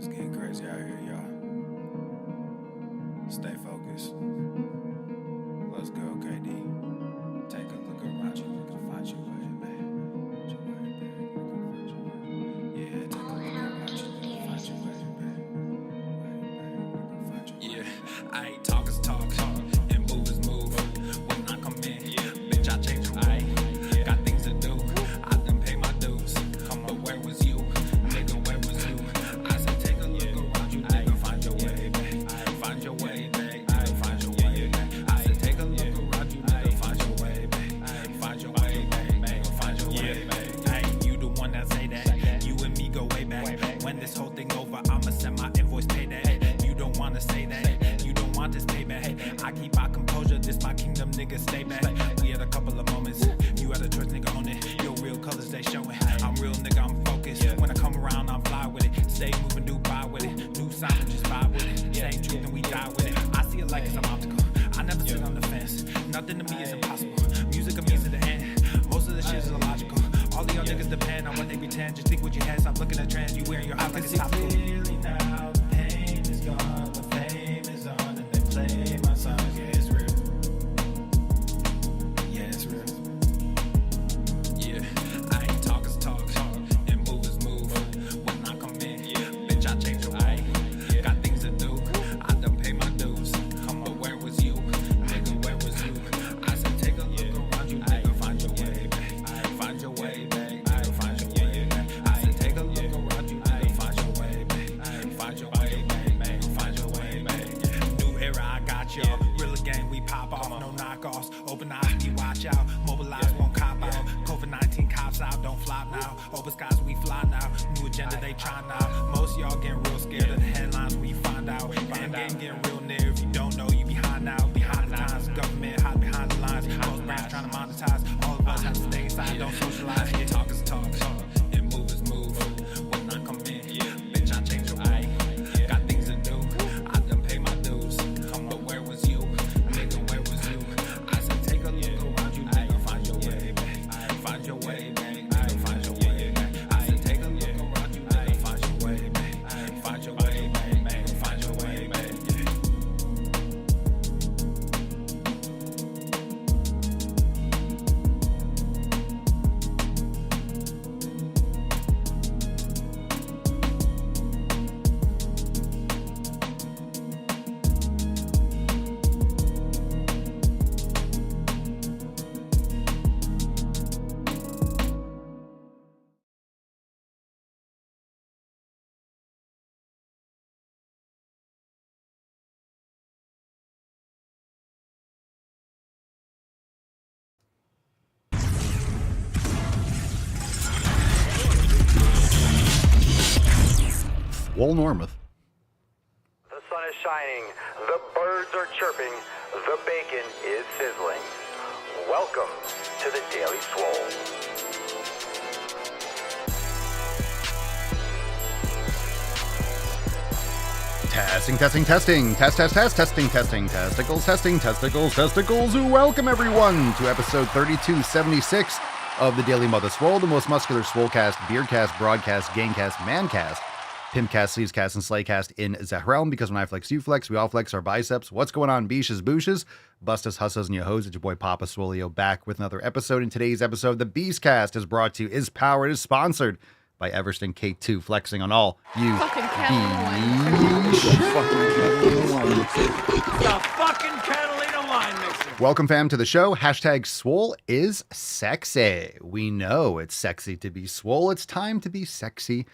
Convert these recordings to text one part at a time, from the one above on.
It's getting crazy out here, y'all. Stay focused. Let's go, KD. Take a look around you, look to find your way, babe. Yeah, take a look around you, look to find your way, babe. Yeah, I ain't talk is talk, and move is move. When I come in, bitch, I change the way. Got things to do, I done pay my dues. But where was you, nigga, where was you? I said take a look around you, nigga, find your way, babe. Find your way, babe, find your way, babe. I said take a look around you, nigga, find your way, babe. Find your way, babe, find your way, babe. Hey, you the one that say that, you and me go way back. When this whole thing over, I'ma send my invoice, pay that. You don't wanna say that, you don't want this payback. I keep my composure, this my kingdom, nigga, stay back. We had a couple of moments, you had a choice, nigga, own it. Your real colors, they showing. I'm real, nigga, I'm focused. When I come around, I'm fly with it. Stay moving, do buy with it. New sound, just vibe with it. Same truth and we die with it. I see it like it's an obstacle. I never sit on the fence. Nothing to me is impossible. Music of me to the end. Most of the shit is illogical. All the y'all niggas depend on what they pretend. Just think what you had. Stop looking at trends. You wearing your heart like it's topical. Clearly now, the pain is gone, the fame is on, and they play my songs. Yeah, it's real. Yeah, it's real. Yeah, I ain't talk is talk, and move is move. When I come in, bitch, I change the way. Got things to do, I done pay my dues. But where was you, nigga, where was you? I said take a look around you, nigga, find your way, babe. Find your way, babe, find your way, babe. I said take a look around you, nigga, find your way, babe. Find your way, babe, find your way, babe. New era, I got y'all. Real gang, we pop off, no knockoffs. Open eyes, we watch out. Mobilize, won't cop out. COVID-19 cops out, don't flop now. Open skies, we fly now. New agenda, they try now. Most y'all getting real scared of the headlines, we find out. End game getting real near. If you don't know, you behind now. Behind the times, government hide behind the lines. Most brands trying to monetize. All of us have to stay inside, don't socialize. Talk is talk, and move is move. When I come in, bitch, I change the way. Got things to do, I done pay my dues. But where was you, nigga, where was you? I said take a look around you, nigga, find your way, babe. Find your way, babe, find your way, babe. I said take a look around you, nigga, find your way, babe. Find your way, babe, find your way, babe. Swole Normuth. The sun is shining, the birds are chirping, the bacon is sizzling. Welcome to the Daily Swole. Testing. Testicles. Welcome, everyone, to episode 3276 of the Daily Mother Swole, the most muscular swolecast, beardcast, broadcast, gangcast, mancast, pimpcast, sleevescast, and slaycast in the realm, because when I flex, you flex, we all flex our biceps. What's going on, beaches, booshes, bustas, husses, and your hoes? It's your boy Papa Swolio back with another episode. In today's episode, the Beastcast is brought to you, is powered, is sponsored by Everston K2, flexing on all you Fucking Catalina wine mixer. Welcome, fam, to the show. Hashtag Swole is sexy. We know it's sexy to be swole. It's time to be sexy.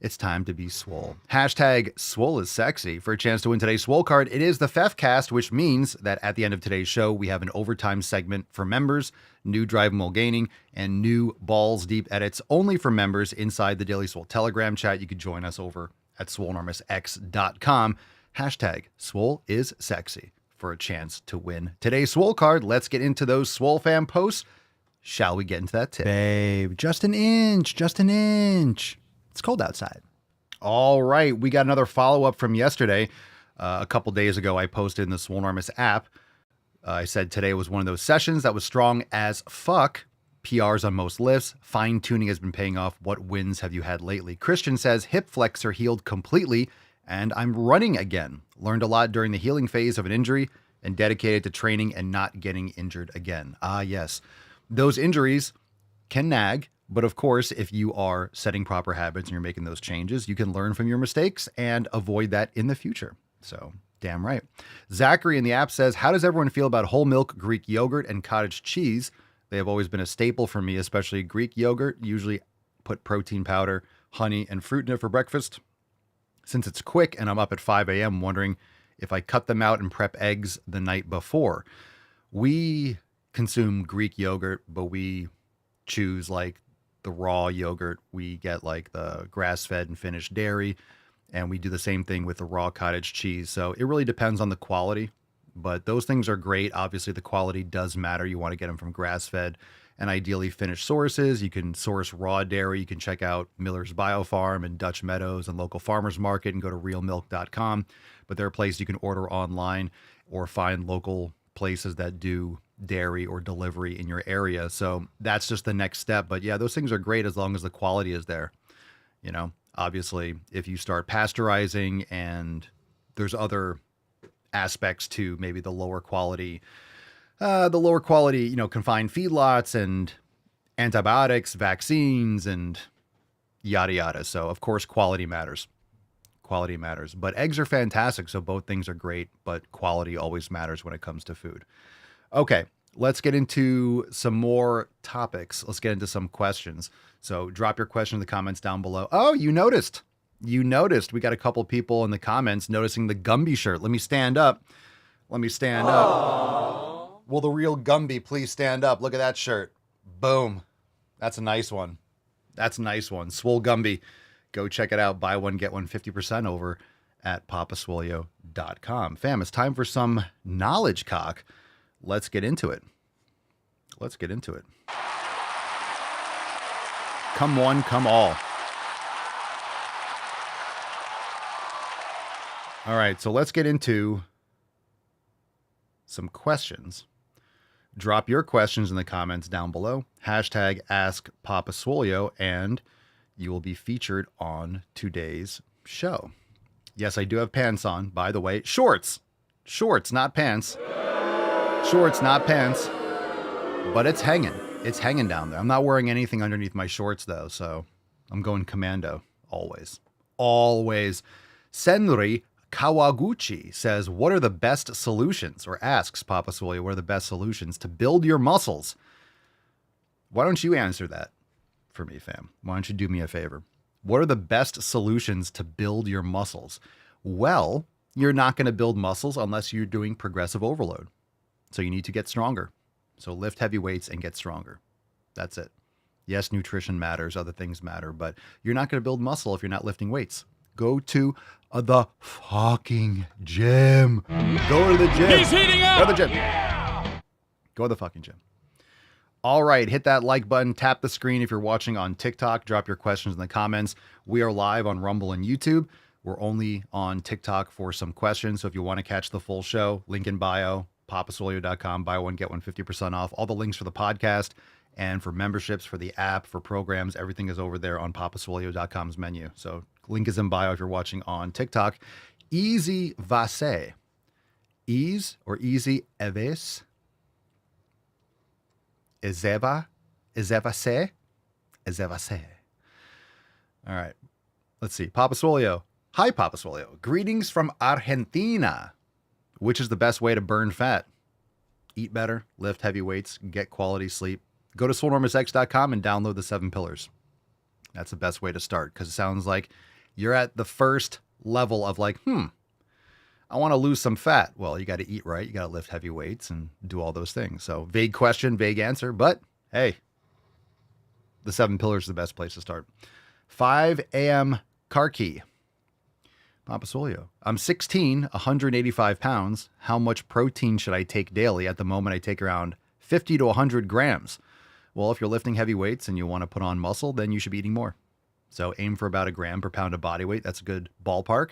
It's time to be swole. Hashtag Swole is sexy. For a chance to win today's Swole card, it is the Fefcast, which means that at the end of today's show, we have an overtime segment for members, new Drive While Gaining, and new Balls Deep edits only for members inside the Daily Swole Telegram chat. You can join us over at swolenormousx.com. Hashtag Swole is sexy for a chance to win today's Swole card. Let's get into those Swole fam posts. Shall we get into that tip? Babe, just an inch. It's cold outside. All right. We got another follow-up from yesterday. A couple days ago, I posted in the Swolenormous app. I said today was one of those sessions that was strong as fuck. PRs on most lifts. Fine tuning has been paying off. What wins have you had lately? Christian says hip flexor healed completely and I'm running again. Learned a lot during the healing phase of an injury and dedicated to training and not getting injured again. Ah, yes. Those injuries can nag, but of course, if you are setting proper habits and you're making those changes, you can learn from your mistakes and avoid that in the future. So, damn right. Zachary in the app says, how does everyone feel about whole milk Greek yogurt and cottage cheese? They have always been a staple for me, especially Greek yogurt. Usually put protein powder, honey, and fruit in it for breakfast. Since it's quick and I'm up at 5 a.m., wondering if I cut them out and prep eggs the night before. We consume Greek yogurt, but we choose like the raw yogurt. We get like the grass-fed and finished dairy, and we do the same thing with the raw cottage cheese. So it really depends on the quality, but those things are great. Obviously, the quality does matter. You want to get them from grass-fed and ideally finished sources. You can source raw dairy. You can check out Miller's Biofarm and Dutch Meadows and local farmers market and go to realmilk.com. But there are places you can order online or find local places that do dairy or delivery in your area. So that's just the next step. But yeah, those things are great as long as the quality is there. You know, obviously, if you start pasteurizing and there's other aspects to maybe the lower quality, confined feedlots and antibiotics, vaccines, and yada, yada. So, of course, quality matters. Quality matters. But eggs are fantastic, so both things are great, but quality always matters when it comes to food. Okay, let's get into some more topics. Let's get into some questions. So drop your question in the comments down below. Oh, you noticed. We got a couple people in the comments noticing the Gumby shirt. Let me stand up. Will the real Gumby please stand up? Look at that shirt. Boom. That's a nice one. Swole Gumby. Go check it out. Buy one, get one 50% over at papaswolio.com. Fam, it's time for some knowledge cock. Let's get into it. Come one, come all. All right, so let's get into some questions. Drop your questions in the comments down below. Hashtag Ask Papa Swolio, and you will be featured on today's show. Yes, I do have pants on, by the way. Shorts, not pants. Shorts, not pants. But it's hanging. It's hanging down there. I'm not wearing anything underneath my shorts, though, so I'm going commando. Always. Senri Kawaguchi says, what are the best solutions, or asks Papa Swolio, what are the best solutions to build your muscles? Why don't you answer that for me, fam? Why don't you do me a favor? What are the best solutions to build your muscles? Well, you're not going to build muscles unless you're doing progressive overload. So you need to get stronger. So lift heavy weights and get stronger. That's it. Yes, nutrition matters, other things matter, but you're not going to build muscle if you're not lifting weights. Go to the fucking gym. Go to the gym. He's heating up. Go to the gym. Yeah. Go to the fucking gym. All right, hit that like button, tap the screen if you're watching on TikTok, drop your questions in the comments. We are live on Rumble and YouTube. We're only on TikTok for some questions, so if you want to catch the full show, link in bio, papaswolio.com, buy one, get one 50% off. All the links for the podcast and for memberships, for the app, for programs, everything is over there on papaswolio.com's menu. So link is in bio if you're watching on TikTok. Easy vase. Ease or easy eves. Ezevase. All right. Let's see. Papa Swolio. Hi, Papa Swolio. Greetings from Argentina. Which is the best way to burn fat? Eat better, lift heavy weights, get quality sleep. Go to swolenormousx.com and download the 7 pillars. That's the best way to start, because it sounds like you're at the first level of like, I want to lose some fat. Well, you got to eat right. You got to lift heavy weights and do all those things. So vague question, vague answer, but hey, the 7 pillars is the best place to start. 5 a.m. car key. Papa Swolio. I'm 16, 185 pounds. How much protein should I take daily? At the moment, I take around 50 to 100 grams. Well, if you're lifting heavy weights and you want to put on muscle, then you should be eating more. So aim for about a gram per pound of body weight. That's a good ballpark.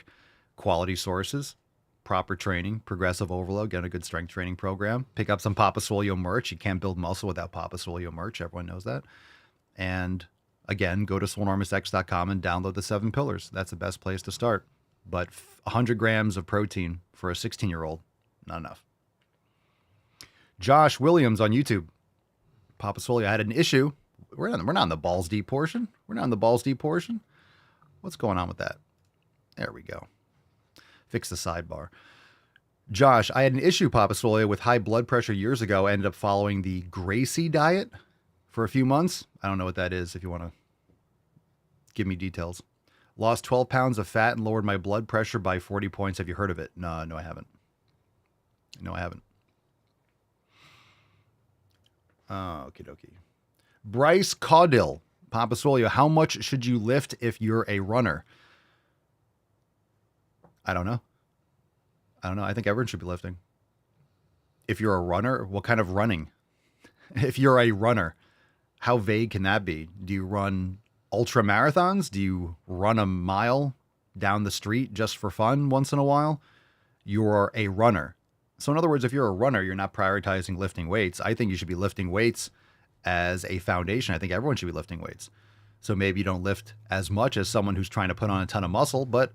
Quality sources, proper training, progressive overload, get a good strength training program, pick up some Papa Swole merch. You can't build muscle without Papa Swole merch. Everyone knows that. And again, go to swolenormousx.com and download the 7 pillars. That's the best place to start. But 100 grams of protein for a 16-year-old, not enough. Josh Williams on YouTube. Papa Swole, I had an issue. We're not on the balls deep portion. We're not on the balls deep portion. What's going on with that? There we go. Fix the sidebar. Josh, I had an issue, Papa Swole, with high blood pressure years ago. I ended up following the Gracie diet for a few months. I don't know what that is if you want to give me details. Lost 12 pounds of fat and lowered my blood pressure by 40 points. Have you heard of it? No, I haven't. No, I haven't. Okie dokie. Bryce Caudill, Papa Swole, how much should you lift if you're a runner? I don't know. I think everyone should be lifting. If you're a runner, what kind of running? If you're a runner, how vague can that be? Do you run ultra marathons? Do you run a mile down the street just for fun once in a while? You're a runner. So in other words, if you're a runner, you're not prioritizing lifting weights. I think you should be lifting weights as a foundation. I think everyone should be lifting weights. So maybe you don't lift as much as someone who's trying to put on a ton of muscle, but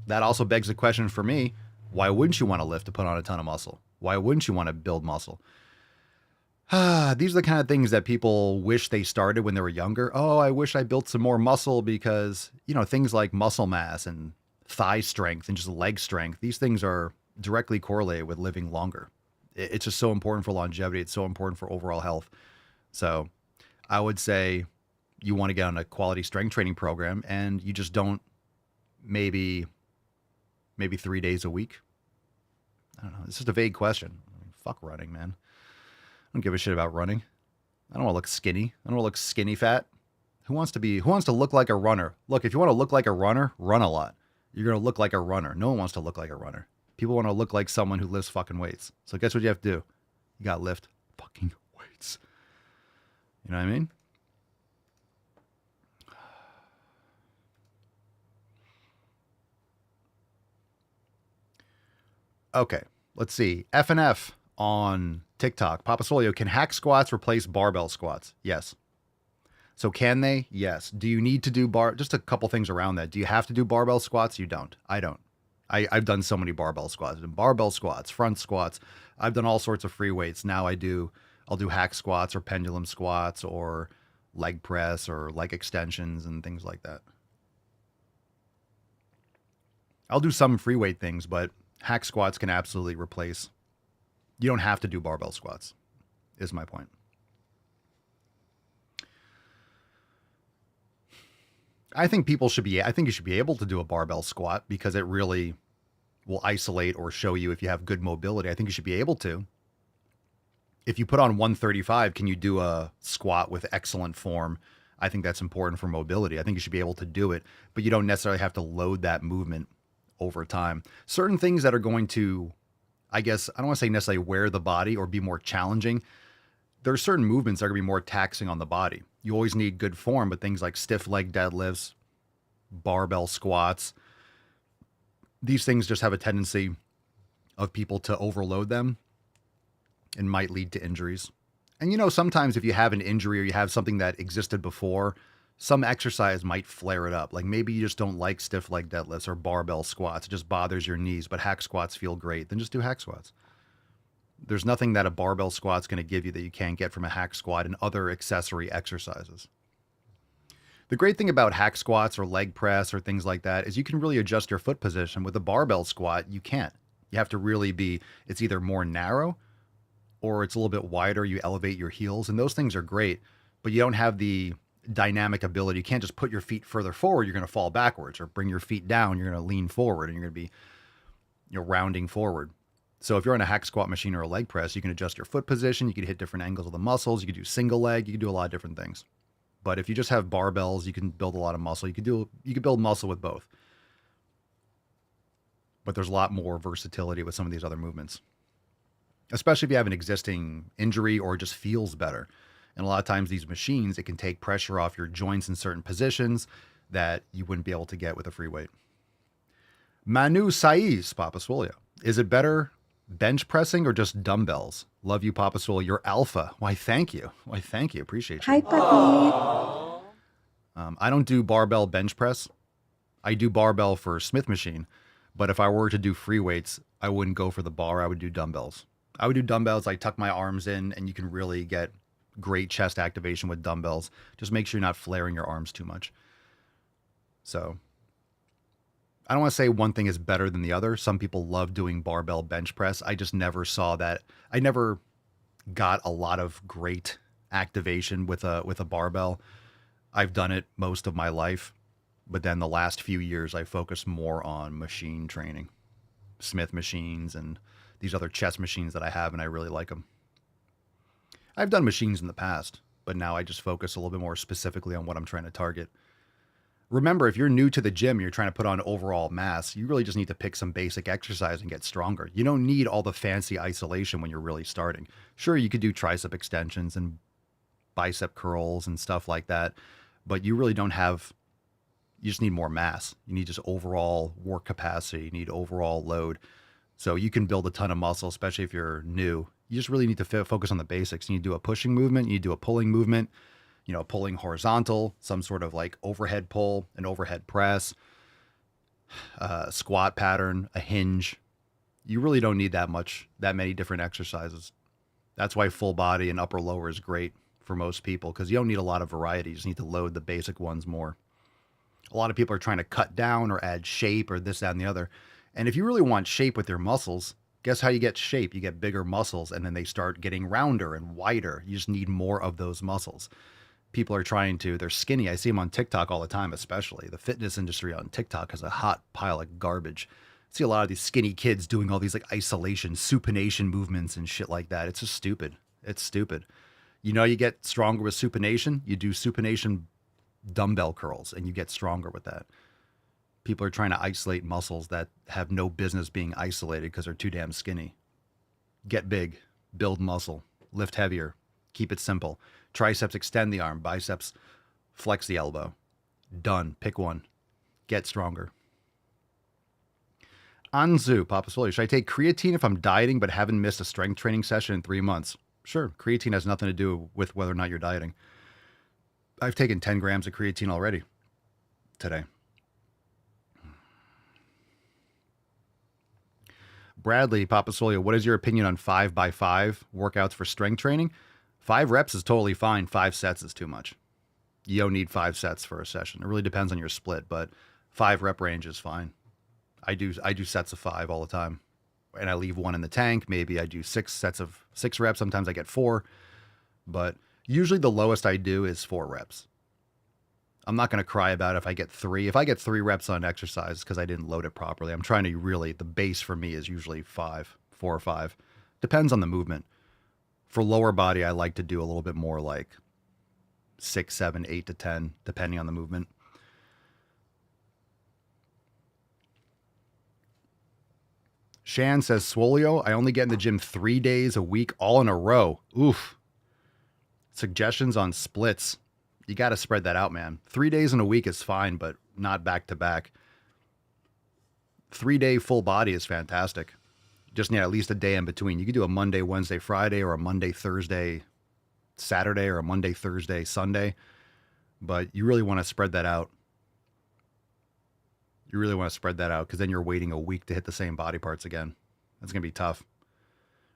that also begs the question for me, why wouldn't you want to lift to put on a ton of muscle? Why wouldn't you want to build muscle? These are the kind of things that people wish they started when they were younger. Oh, I wish I built some more muscle because, things like muscle mass and thigh strength and just leg strength, these things are directly correlated with living longer. It's just so important for longevity. It's so important for overall health. So I would say you want to get on a quality strength training program and you just don't maybe 3 days a week. I don't know. It's just a vague question. Fuck running, man. I don't give a shit about running. I don't want to look skinny. I don't want to look skinny fat. Who wants to look like a runner? Look, if you want to look like a runner, run a lot. You're going to look like a runner. No one wants to look like a runner. People want to look like someone who lifts fucking weights. So guess what you have to do? You got to lift fucking weights. You know what I mean? Okay, let's see. F&F on TikTok. Papa Swole, can hack squats replace barbell squats? Yes. So can they? Yes. Do you need to do just a couple things around that. Do you have to do barbell squats? You don't. I don't. I've done so many barbell squats. I've done barbell squats, front squats. I've done all sorts of free weights. Now I'll do hack squats or pendulum squats or leg press or leg extensions and things like that. I'll do some free weight things, but hack squats can absolutely replace. You don't have to do barbell squats, is my point. I think you should be able to do a barbell squat because it really will isolate or show you if you have good mobility. I think you should be able to. If you put on 135, can you do a squat with excellent form? I think that's important for mobility. I think you should be able to do it, but you don't necessarily have to load that movement over time. Certain things that are going to, I guess, I don't want to say necessarily wear the body or be more challenging. There are certain movements that are going to be more taxing on the body. You always need good form, but things like stiff leg deadlifts, barbell squats, these things just have a tendency of people to overload them and might lead to injuries. And sometimes if you have an injury or you have something that existed before, some exercise might flare it up. Like maybe you just don't like stiff leg deadlifts or barbell squats. It just bothers your knees, but hack squats feel great. Then just do hack squats. There's nothing that a barbell squat's going to give you that you can't get from a hack squat and other accessory exercises. The great thing about hack squats or leg press or things like that is you can really adjust your foot position. With a barbell squat, you can't. You have to really it's either more narrow or it's a little bit wider. You elevate your heels and those things are great, but you don't have the dynamic ability. You can't just put your feet further forward. You're going to fall backwards, or bring your feet down. You're going to lean forward and you're going to be rounding forward. So if you're on a hack squat machine or a leg press, you can adjust your foot position. You can hit different angles of the muscles. You can do single leg. You can do a lot of different things. But if you just have barbells, you can build a lot of muscle. You can build muscle with both. But there's a lot more versatility with some of these other movements, especially if you have an existing injury or it just feels better. And a lot of times these machines, it can take pressure off your joints in certain positions that you wouldn't be able to get with a free weight. Manu Saiz, Papa Swole. Is it better bench pressing or just dumbbells? Love you, Papa Swole. You're alpha. Why, thank you. Why, thank you. Appreciate you. Hi, puppy. I don't do barbell bench press. I do barbell for Smith machine. But if I were to do free weights, I wouldn't go for the bar. I would do dumbbells. I would do dumbbells. I tuck my arms in, and you can really get great chest activation with dumbbells. Just make sure you're not flaring your arms too much. So I don't want to say one thing is better than the other. Some people love doing barbell bench press. I just never saw that. I never got a lot of great activation with a barbell. I've done it most of my life, but then the last few years I focused more on machine training, Smith machines and these other chest machines that I have, and I really like them. I've done machines in the past, but now I just focus a little bit more specifically on what I'm trying to target. Remember, if you're new to the gym, you're trying to put on overall mass, you really just need to pick some basic exercise and get stronger. You don't need all the fancy isolation when you're really starting. Sure, you could do tricep extensions and bicep curls and stuff like that, but you really don't have, you just need more mass. You need just overall work capacity. You need overall load. So you can build a ton of muscle, especially if you're new. You just really need to focus on the basics. You need to do a pushing movement. You need to do a pulling movement. You know, pulling horizontal, some sort of like overhead pull, an overhead press, squat pattern, a hinge. You really don't need that many different exercises. That's why full body and upper lower is great for most people, because you don't need a lot of variety. You just need to load the basic ones more. A lot of people are trying to cut down or add shape or this, that, and the other. And if you really want shape with your muscles, guess how you get shape? You get bigger muscles, and then they start getting rounder and wider. You just need more of those muscles. People are they're skinny. I see them on TikTok all the time, especially. The fitness industry on TikTok is a hot pile of garbage. I see a lot of these skinny kids doing all these like isolation, supination movements and shit like that. It's just stupid. It's stupid. You know, you get stronger with supination. You do supination dumbbell curls and you get stronger with that. People are trying to isolate muscles that have no business being isolated because they're too damn skinny. Get big, build muscle, lift heavier, keep it simple. Triceps, extend the arm. Biceps, flex the elbow. Done. Pick one. Get stronger. Anzu, Papa Swole, should I take creatine if I'm dieting but haven't missed a strength training session in 3 months? Sure. Creatine has nothing to do with whether or not you're dieting. I've taken 10 grams of creatine already today. Bradley, Papa Swole, what is your opinion on 5x5 workouts for strength training? 5 reps is totally fine. 5 sets is too much. You don't need 5 sets for a session. It really depends on your split, but 5 rep range is fine. I do sets of 5 all the time. And I leave 1 in the tank. Maybe I do 6 sets of 6 reps. Sometimes I get 4, but usually the lowest I do is 4 reps. I'm not going to cry about if I get 3. If I get 3 reps on exercise because I didn't load it properly, I'm trying to really, the base for me is usually 4 or 5. Depends on the movement. For lower body, I like to do a little bit more like 6, 7, 8 to 10, depending on the movement. Shan says, Swolio, I only get in the gym 3 days a week, all in a row. Oof. Suggestions on splits. You got to spread that out, man. 3 days in a week is fine, but not back to back. 3-day full body is fantastic. Just need at least a day in between. You could do a Monday, Wednesday, Friday, or a Monday, Thursday, Saturday, or a Monday, Thursday, Sunday. But you really want to spread that out. You really want to spread that out because then you're waiting a week to hit the same body parts again. That's going to be tough.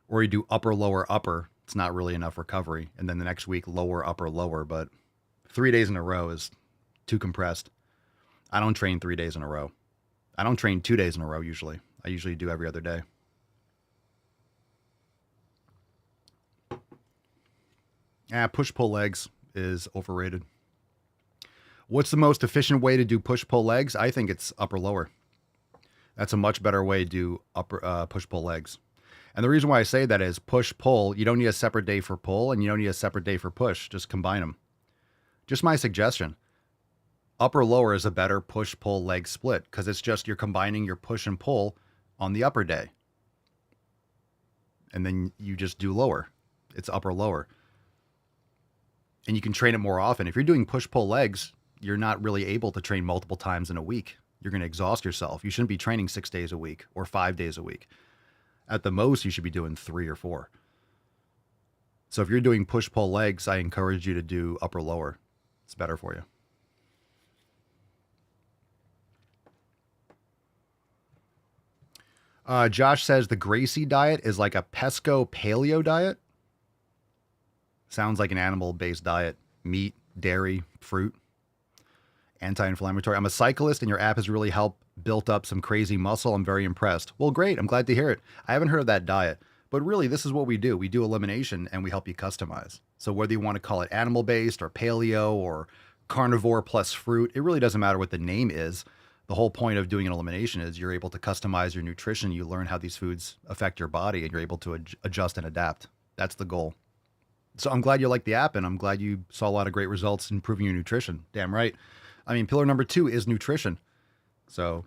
Or you do upper, lower, upper. It's not really enough recovery. And then the next week, lower, upper, lower. But 3 days in a row is too compressed. I don't train 3 days in a row. I don't train 2 days in a row usually. I usually do every other day. Push-pull legs is overrated. What's the most efficient way to do push-pull legs? I think it's upper-lower. That's a much better way to do push-pull legs. And the reason why I say that is push-pull, you don't need a separate day for pull, and you don't need a separate day for push. Just combine them. Just my suggestion. Upper-lower is a better push-pull leg split because it's just you're combining your push and pull on the upper day. And then you just do lower. It's upper-lower. And you can train it more often. If you're doing push-pull legs, you're not really able to train multiple times in a week. You're going to exhaust yourself. You shouldn't be training 6 days a week or 5 days a week. At the most, you should be doing 3 or 4. So if you're doing push-pull legs, I encourage you to do upper-lower. It's better for you. Josh says the Gracie diet is like a pesco paleo diet. Sounds like an animal-based diet. Meat, dairy, fruit, anti-inflammatory. I'm a cyclist, and your app has really helped built up some crazy muscle. I'm very impressed. Well, great. I'm glad to hear it. I haven't heard of that diet, but really, this is what we do. We do elimination, and we help you customize. So whether you want to call it animal-based or paleo or carnivore plus fruit, it really doesn't matter what the name is. The whole point of doing an elimination is you're able to customize your nutrition. You learn how these foods affect your body, and you're able to adjust and adapt. That's the goal. So I'm glad you like the app, and I'm glad you saw a lot of great results improving your nutrition. Damn right. I mean, pillar number 2 is nutrition. So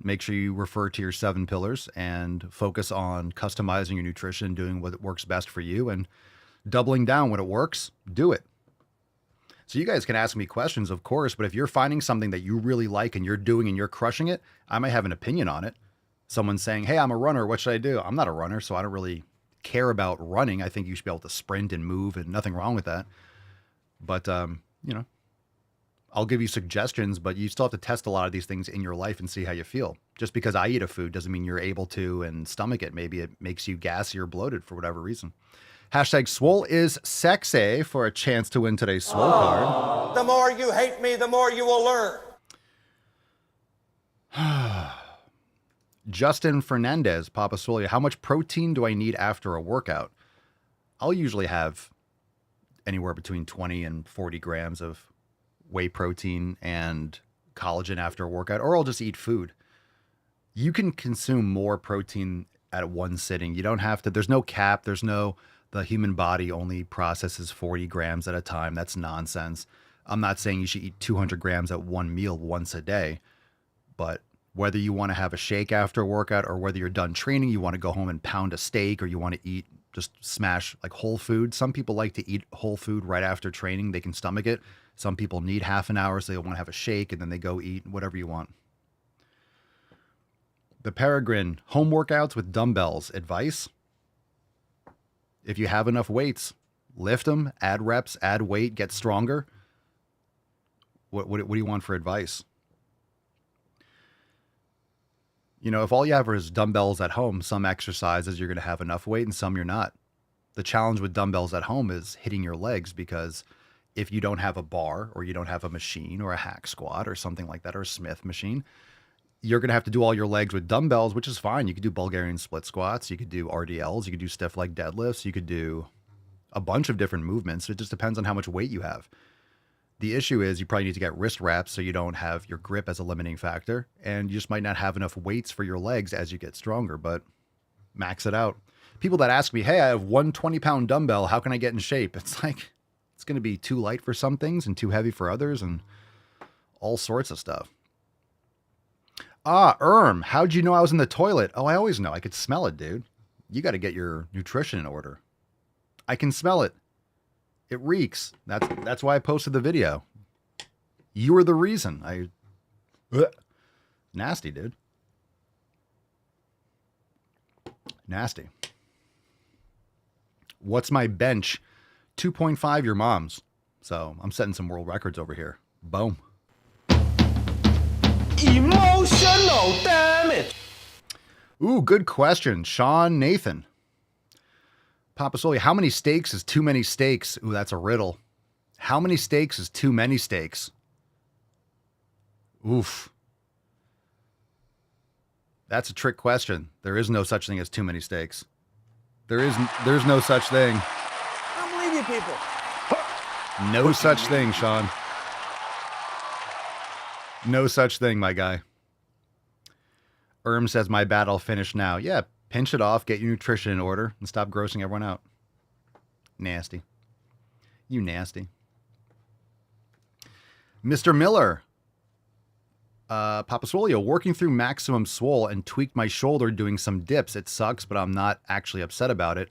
make sure you refer to your 7 pillars and focus on customizing your nutrition, doing what works best for you, and doubling down when it works, do it. So you guys can ask me questions, of course, but if you're finding something that you really like and you're doing and you're crushing it, I might have an opinion on it. Someone saying, hey, I'm a runner. What should I do? I'm not a runner, so I don't really care about running. I think you should be able to sprint and move, and nothing wrong with that. But, I'll give you suggestions, but you still have to test a lot of these things in your life and see how you feel. Just because I eat a food doesn't mean you're able to and stomach it. Maybe it makes you gassy or bloated for whatever reason. Hashtag Swole is sexy for a chance to win today's Swole card. The more you hate me, the more you will learn. Justin Fernandez, Papa Swole, how much protein do I need after a workout? I'll usually have anywhere between 20 and 40 grams of whey protein and collagen after a workout, or I'll just eat food. You can consume more protein at one sitting. You don't have to, there's no cap. The human body only processes 40 grams at a time. That's nonsense. I'm not saying you should eat 200 grams at one meal once a day, but whether you want to have a shake after a workout or whether you're done training, you want to go home and pound a steak, or you want to eat, just smash like whole food. Some people like to eat whole food right after training. They can stomach it. Some people need half an hour, so they want to have a shake and then they go eat, whatever you want. The Peregrine, home workouts with dumbbells. Advice? If you have enough weights, lift them, add reps, add weight, get stronger. What do you want for advice? If all you have is dumbbells at home, some exercises you're going to have enough weight and some you're not. The challenge with dumbbells at home is hitting your legs, because if you don't have a bar or you don't have a machine or a hack squat or something like that, or a Smith machine, you're going to have to do all your legs with dumbbells, which is fine. You could do Bulgarian split squats. You could do RDLs. You could do stiff leg deadlifts. You could do a bunch of different movements. It just depends on how much weight you have. The issue is you probably need to get wrist wraps so you don't have your grip as a limiting factor, and you just might not have enough weights for your legs as you get stronger, but max it out. People that ask me, hey, I have one 20-pound dumbbell. How can I get in shape? It's like, it's going to be too light for some things and too heavy for others and all sorts of stuff. How'd you know I was in the toilet? Oh, I always know. I could smell it, dude. You got to get your nutrition in order. I can smell it. It reeks. That's why I posted the video. You were the reason. Nasty, dude. Nasty. What's my bench? 2.5, your mom's. So I'm setting some world records over here. Boom. Emotional damage. Ooh, good question. Sean Nathan. Papa Soli, how many steaks is too many steaks? Ooh, that's a riddle. How many steaks is too many steaks? Oof. That's a trick question. There is no such thing as too many steaks. There's no such thing. I don't believe you people. No such thing, Sean. No such thing, my guy. Says, my bad, I'll finish now. Yeah, pinch it off, get your nutrition in order, and stop grossing everyone out. Nasty. You nasty. Mr. Miller. Papa Swolio, working through maximum swole and tweaked my shoulder doing some dips. It sucks, but I'm not actually upset about it.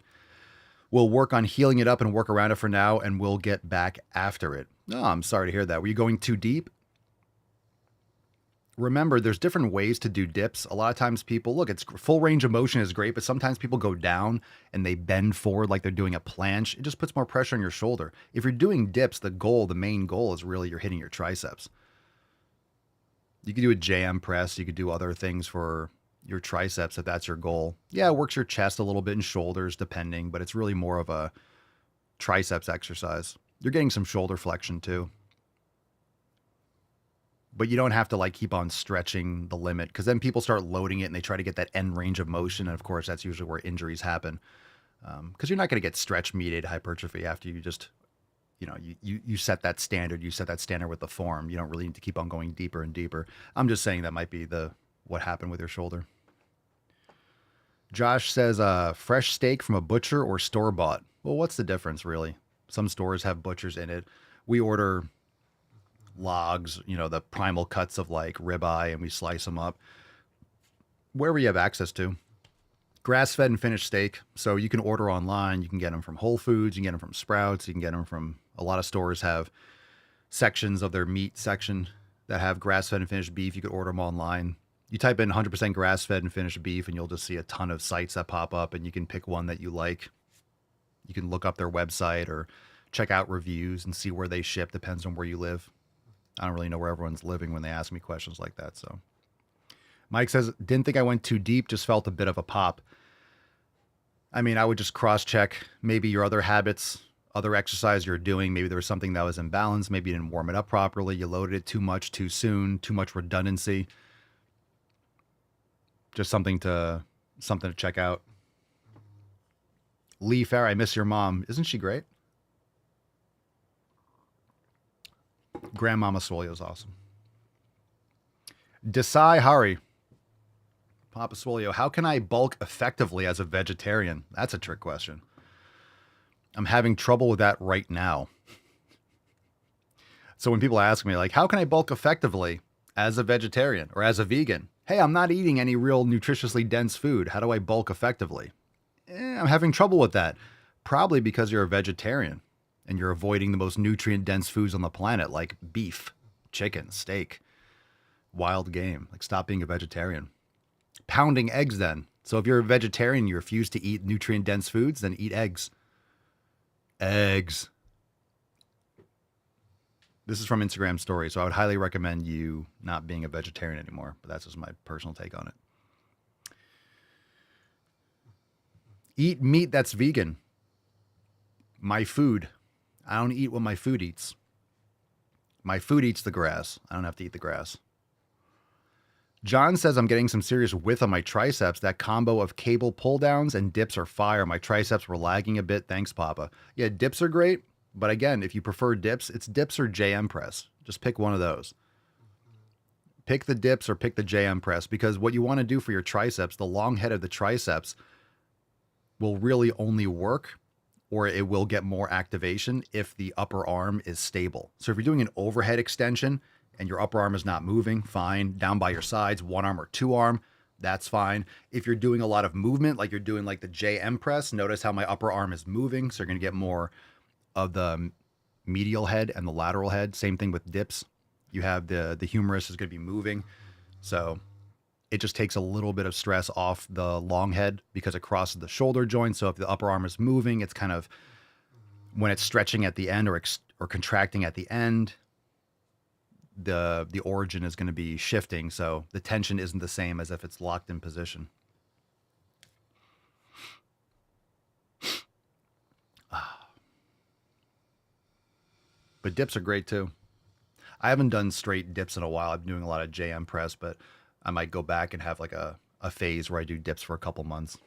We'll work on healing it up and work around it for now, and we'll get back after it. Oh, I'm sorry to hear that. Were you going too deep? remember, there's different ways to do dips. A lot of times people, look, it's full range of motion is great, but sometimes people go down and they bend forward like they're doing a planche. It just puts more pressure on your shoulder. If you're doing dips, the main goal is really you're hitting your triceps. You could do a JM press. You could do other things for your triceps if that's your goal. Yeah, it works your chest a little bit and shoulders depending, but it's really more of a triceps exercise. You're getting some shoulder flexion too. But you don't have to like keep on stretching the limit, because then people start loading it and they try to get that end range of motion. And of course, that's usually where injuries happen, because you're not going to get stretch mediated hypertrophy after you just, you set that standard. You set that standard with the form. You don't really need to keep on going deeper and deeper. I'm just saying that might be what happened with your shoulder. Josh says, fresh steak from a butcher or store bought. Well, what's the difference really? Some stores have butchers in it. We order logs, the primal cuts of like ribeye, and we slice them up wherever you have access to. Grass-fed and finished steak. So you can order online. You can get them from Whole Foods. You can get them from Sprouts. You can get them from a lot of stores have sections of their meat section that have grass-fed and finished beef. You could order them online. You type in 100% grass-fed and finished beef, and you'll just see a ton of sites that pop up, and you can pick one that you like. You can look up their website or check out reviews and see where they ship. Depends on where you live. I don't really know where everyone's living when they ask me questions like that. So Mike says, didn't think I went too deep, just felt a bit of a pop. I mean, I would just cross-check maybe your other habits, other exercise you're doing. Maybe there was something that was imbalanced. Maybe you didn't warm it up properly. You loaded it too much, too soon, too much redundancy. Just something to check out. Lee Farr, I miss your mom. Isn't she great? Grandmama Swole is awesome. Desai Hari. Papa Swolio, how can I bulk effectively as a vegetarian? That's a trick question. I'm having trouble with that right now. So when people ask me, like, how can I bulk effectively as a vegetarian or as a vegan? Hey, I'm not eating any real nutritiously dense food. How do I bulk effectively? I'm having trouble with that. Probably because you're a vegetarian and you're avoiding the most nutrient dense foods on the planet, like beef, chicken, steak, wild game. Like, stop being a vegetarian. Pounding eggs then. So if you're a vegetarian, you refuse to eat nutrient dense foods, then eat eggs. Eggs. This is from Instagram story, so I would highly recommend you not being a vegetarian anymore, but that's just my personal take on it. Eat meat that's vegan. My food. I don't eat what my food eats. My food eats the grass. I don't have to eat the grass. John says I'm getting some serious width on my triceps. That combo of cable pull downs and dips are fire. My triceps were lagging a bit. Thanks, Papa. Yeah, dips are great. But again, if you prefer dips, it's dips or JM press. Just pick one of those. Pick the dips or pick the JM press, because what you want to do for your triceps, the long head of the triceps will really only work, or it will get more activation if the upper arm is stable. So if you're doing an overhead extension and your upper arm is not moving, fine. Down by your sides, one arm or two arm, that's fine. If you're doing a lot of movement, like you're doing like the JM press, notice how my upper arm is moving. So you're going to get more of the medial head and the lateral head. Same thing with dips. You have the humerus is going to be moving. So it just takes a little bit of stress off the long head because it crosses the shoulder joint. So if the upper arm is moving, it's kind of, when it's stretching at the end or contracting at the end, the origin is going to be shifting. So the tension isn't the same as if it's locked in position. But dips are great too. I haven't done straight dips in a while. I've been doing a lot of JM press, but I might go back and have like a phase where I do dips for a couple months.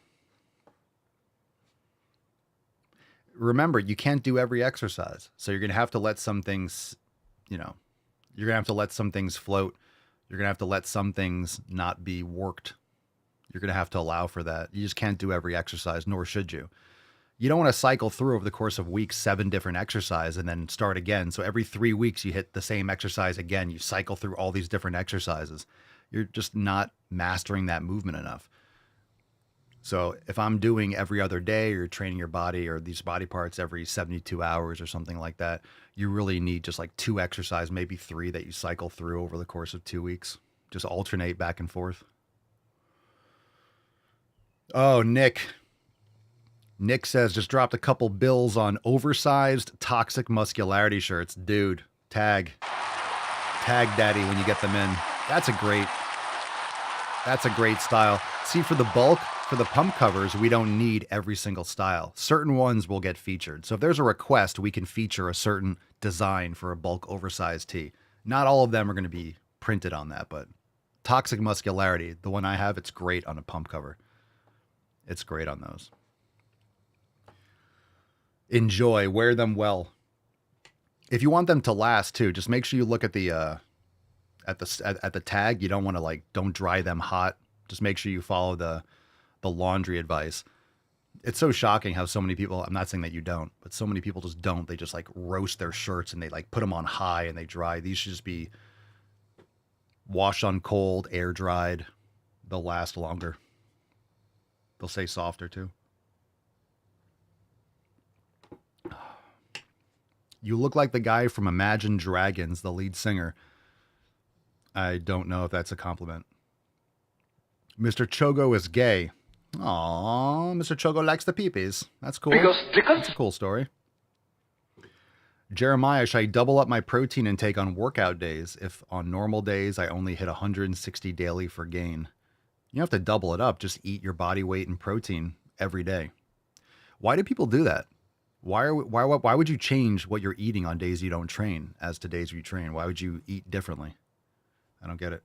Remember, you can't do every exercise. So you're going to have to let some things, you're going to have to let some things float. You're going to have to let some things not be worked. You're going to have to allow for that. You just can't do every exercise, nor should you. You don't want to cycle through over the course of weeks 7 different exercises and then start again. So every 3 weeks you hit the same exercise again. You cycle through all these different exercises. You're just not mastering that movement enough. So if I'm doing every other day, or you're training your body or these body parts every 72 hours or something like that, you really need just like 2 exercises, maybe 3 that you cycle through over the course of 2 weeks. Just alternate back and forth. Oh, Nick. Nick says, just dropped a couple bills on oversized toxic muscularity shirts. Dude, tag daddy when you get them in. That's a great style. See, for the bulk, for the pump covers, we don't need every single style. Certain ones will get featured. So if there's a request, we can feature a certain design for a bulk oversized tee. Not all of them are going to be printed on that, but toxic muscularity, the one I have, it's great on a pump cover. It's great on those. Enjoy, wear them well. If you want them to last too, just make sure you look at the tag. You don't want to don't dry them hot. Just make sure you follow the laundry advice. It's so shocking how so many people, I'm not saying that you don't, but so many people just don't. They just roast their shirts and they put them on high and they dry. These should just be washed on cold, air dried. They'll last longer. They'll stay softer too. You look like the guy from Imagine Dragons, the lead singer. I don't know if that's a compliment. Mr. Chogo is gay. Aww, Mr. Chogo likes the peepees. That's cool. That's a cool story. Jeremiah, should I double up my protein intake on workout days if on normal days I only hit 160 daily for gain? You don't have to double it up. Just eat your body weight in protein every day. Why do people do that? Why would you change what you're eating on days you don't train as to days you train? Why would you eat differently? I don't get it.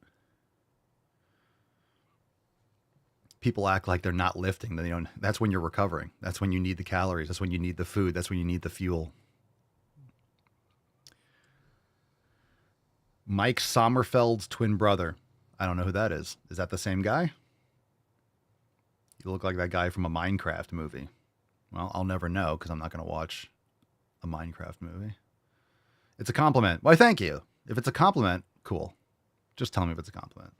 People act like they're not lifting. That's when you're recovering. That's when you need the calories. That's when you need the food. That's when you need the fuel. Mike Sommerfeld's twin brother. I don't know who that is. Is that the same guy? You look like that guy from a Minecraft movie. Well, I'll never know because I'm not going to watch a Minecraft movie. It's a compliment. Why, thank you. If it's a compliment, cool. Just tell me if it's a compliment.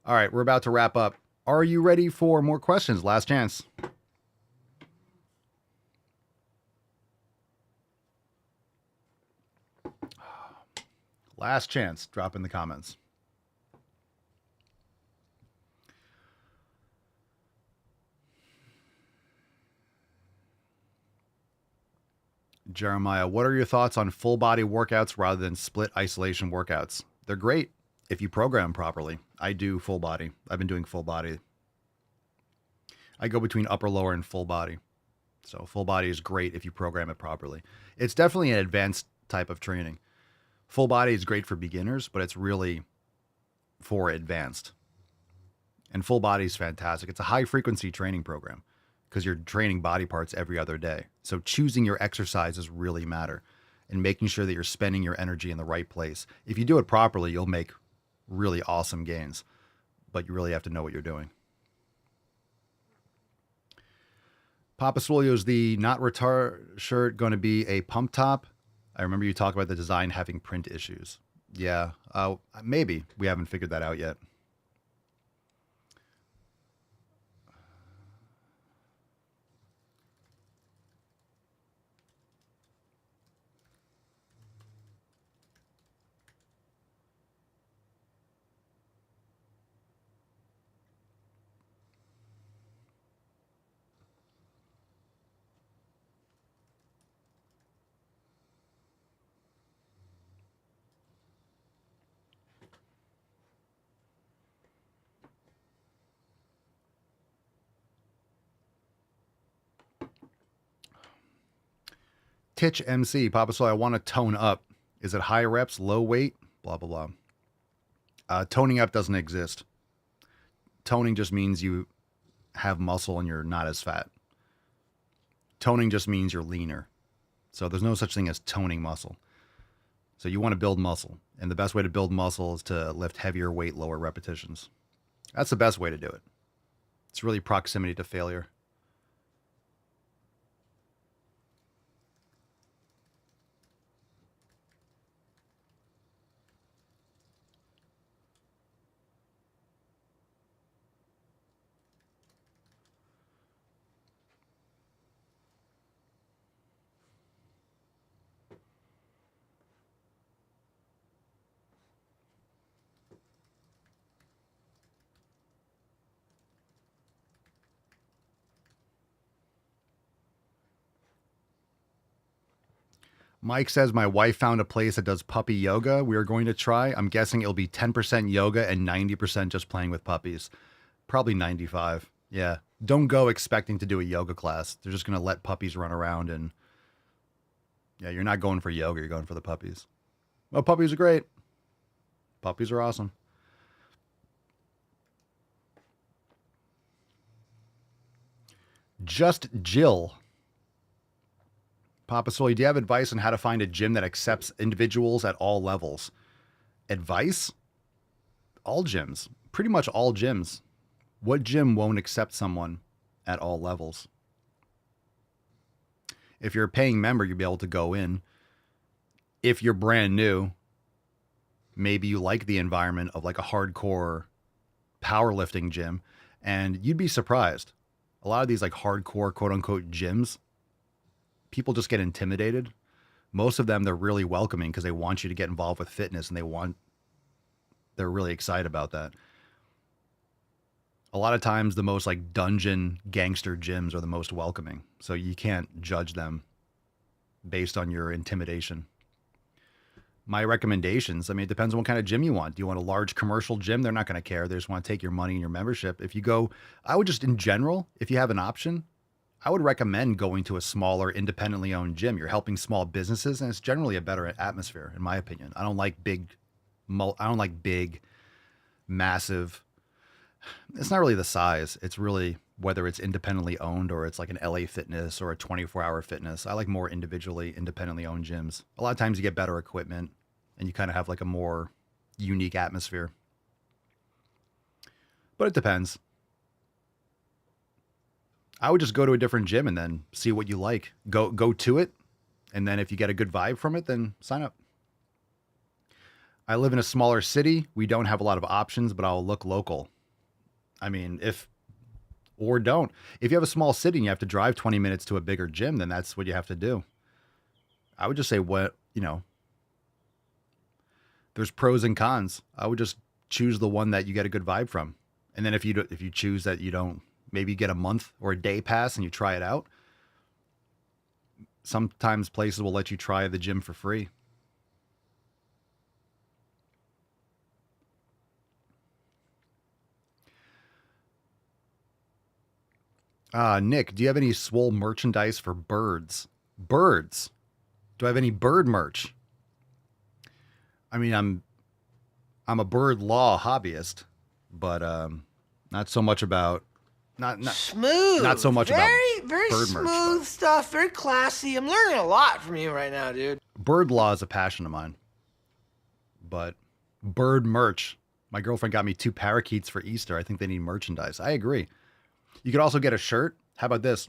All right, we're about to wrap up. Are you ready for more questions? Last chance. Last chance. Drop in the comments. Jeremiah, what are your thoughts on full body workouts rather than split isolation workouts? They're great if you program properly. I do full body. I've been doing full body. I go between upper, lower, and full body. So full body is great if you program it properly. It's definitely an advanced type of training. Full body is great for beginners, but it's really for advanced. And full body is fantastic. It's a high frequency training program because you're training body parts every other day. So choosing your exercises really matter and making sure that you're spending your energy in the right place. If you do it properly, you'll make really awesome gains, but you really have to know what you're doing. Papa Swole, is the not retard shirt going to be a pump top? I remember you talk about the design having print issues. Yeah, maybe. We haven't figured that out yet. Titch MC, Papa Soy, I want to tone up. Is it high reps, low weight? Blah, blah, blah. Toning up doesn't exist. Toning just means you have muscle and you're not as fat. Toning just means you're leaner. So there's no such thing as toning muscle. So you want to build muscle. And the best way to build muscle is to lift heavier weight, lower repetitions. That's the best way to do it. It's really proximity to failure. Mike says, my wife found a place that does puppy yoga. We are going to try. I'm guessing it'll be 10% yoga and 90% just playing with puppies. Probably 95. Yeah. Don't go expecting to do a yoga class. They're just going to let puppies run around and yeah, you're not going for yoga. You're going for the puppies. Well, puppies are great. Puppies are awesome. Just Jill. Papa Soy, do you have advice on how to find a gym that accepts individuals at all levels? Advice? All gyms. Pretty much all gyms. What gym won't accept someone at all levels? If you're a paying member, you'll be able to go in. If you're brand new, maybe you like the environment of like a hardcore powerlifting gym, and you'd be surprised. A lot of these like hardcore quote unquote gyms, people just get intimidated. Most of them, they're really welcoming because they want you to get involved with fitness and they're really excited about that. A lot of times the most like dungeon gangster gyms are the most welcoming. So you can't judge them based on your intimidation. My recommendations, I mean, it depends on what kind of gym you want. Do you want a large commercial gym? They're not going to care. They just want to take your money and your membership. If you go, I would just in general, if you have an option, I would recommend going to a smaller, independently owned gym. You're helping small businesses, and it's generally a better atmosphere, in my opinion. I don't like big, massive. It's not really the size. It's really whether it's independently owned or it's like an LA Fitness or a 24-hour fitness. I like more independently owned gyms. A lot of times you get better equipment and you kind of have like a more unique atmosphere. But it depends. I would just go to a different gym and then see what you like. Go to it. And then if you get a good vibe from it, then sign up. I live in a smaller city. We don't have a lot of options, but I'll look local. I mean, if you have a small city and you have to drive 20 minutes to a bigger gym, then that's what you have to do. I would just say there's pros and cons. I would just choose the one that you get a good vibe from. And then if you choose that you don't, maybe you get a month or a day pass and you try it out. Sometimes places will let you try the gym for free. Nick, do you have any Swole merchandise for birds? Birds? Do I have any bird merch? I mean, I'm a bird law hobbyist, but not so much about Smooth. Not so much about very bird smooth merch, but stuff. Very classy. I'm learning a lot from you right now, dude. bird law is a passion of mine. But bird merch. My girlfriend got me 2 parakeets for Easter. I think they need merchandise. I agree. You could also get a shirt. How about this?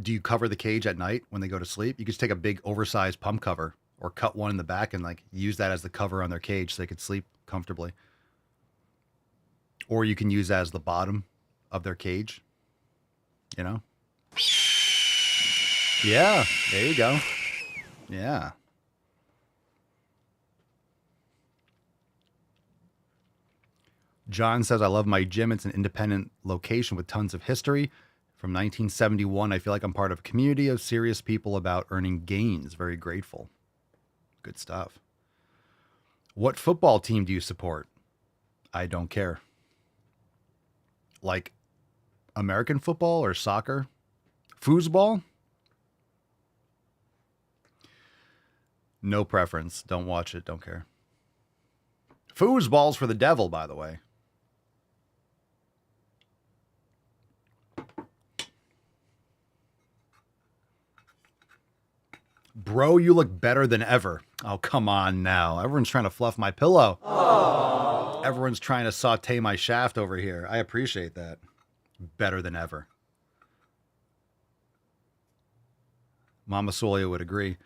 Do you cover the cage at night when they go to sleep? You could just take a big oversized pump cover or cut one in the back and like use that as the cover on their cage so they could sleep comfortably. Or you can use that as the bottom of their cage. You know? Yeah, there you go. Yeah. John says, I love my gym. It's an independent location with tons of history. From 1971, I feel like I'm part of a community of serious people about earning gains. Very grateful. Good stuff. What football team do you support? I don't care. Like American football or soccer? Foosball? No preference. Don't watch it. Don't care. Foosball's for the devil, by the way. Bro, you look better than ever. Oh, come on now. Everyone's trying to fluff my pillow. Aww. Everyone's trying to saute my shaft over here. I appreciate that. Better than ever. Mama Solia would agree.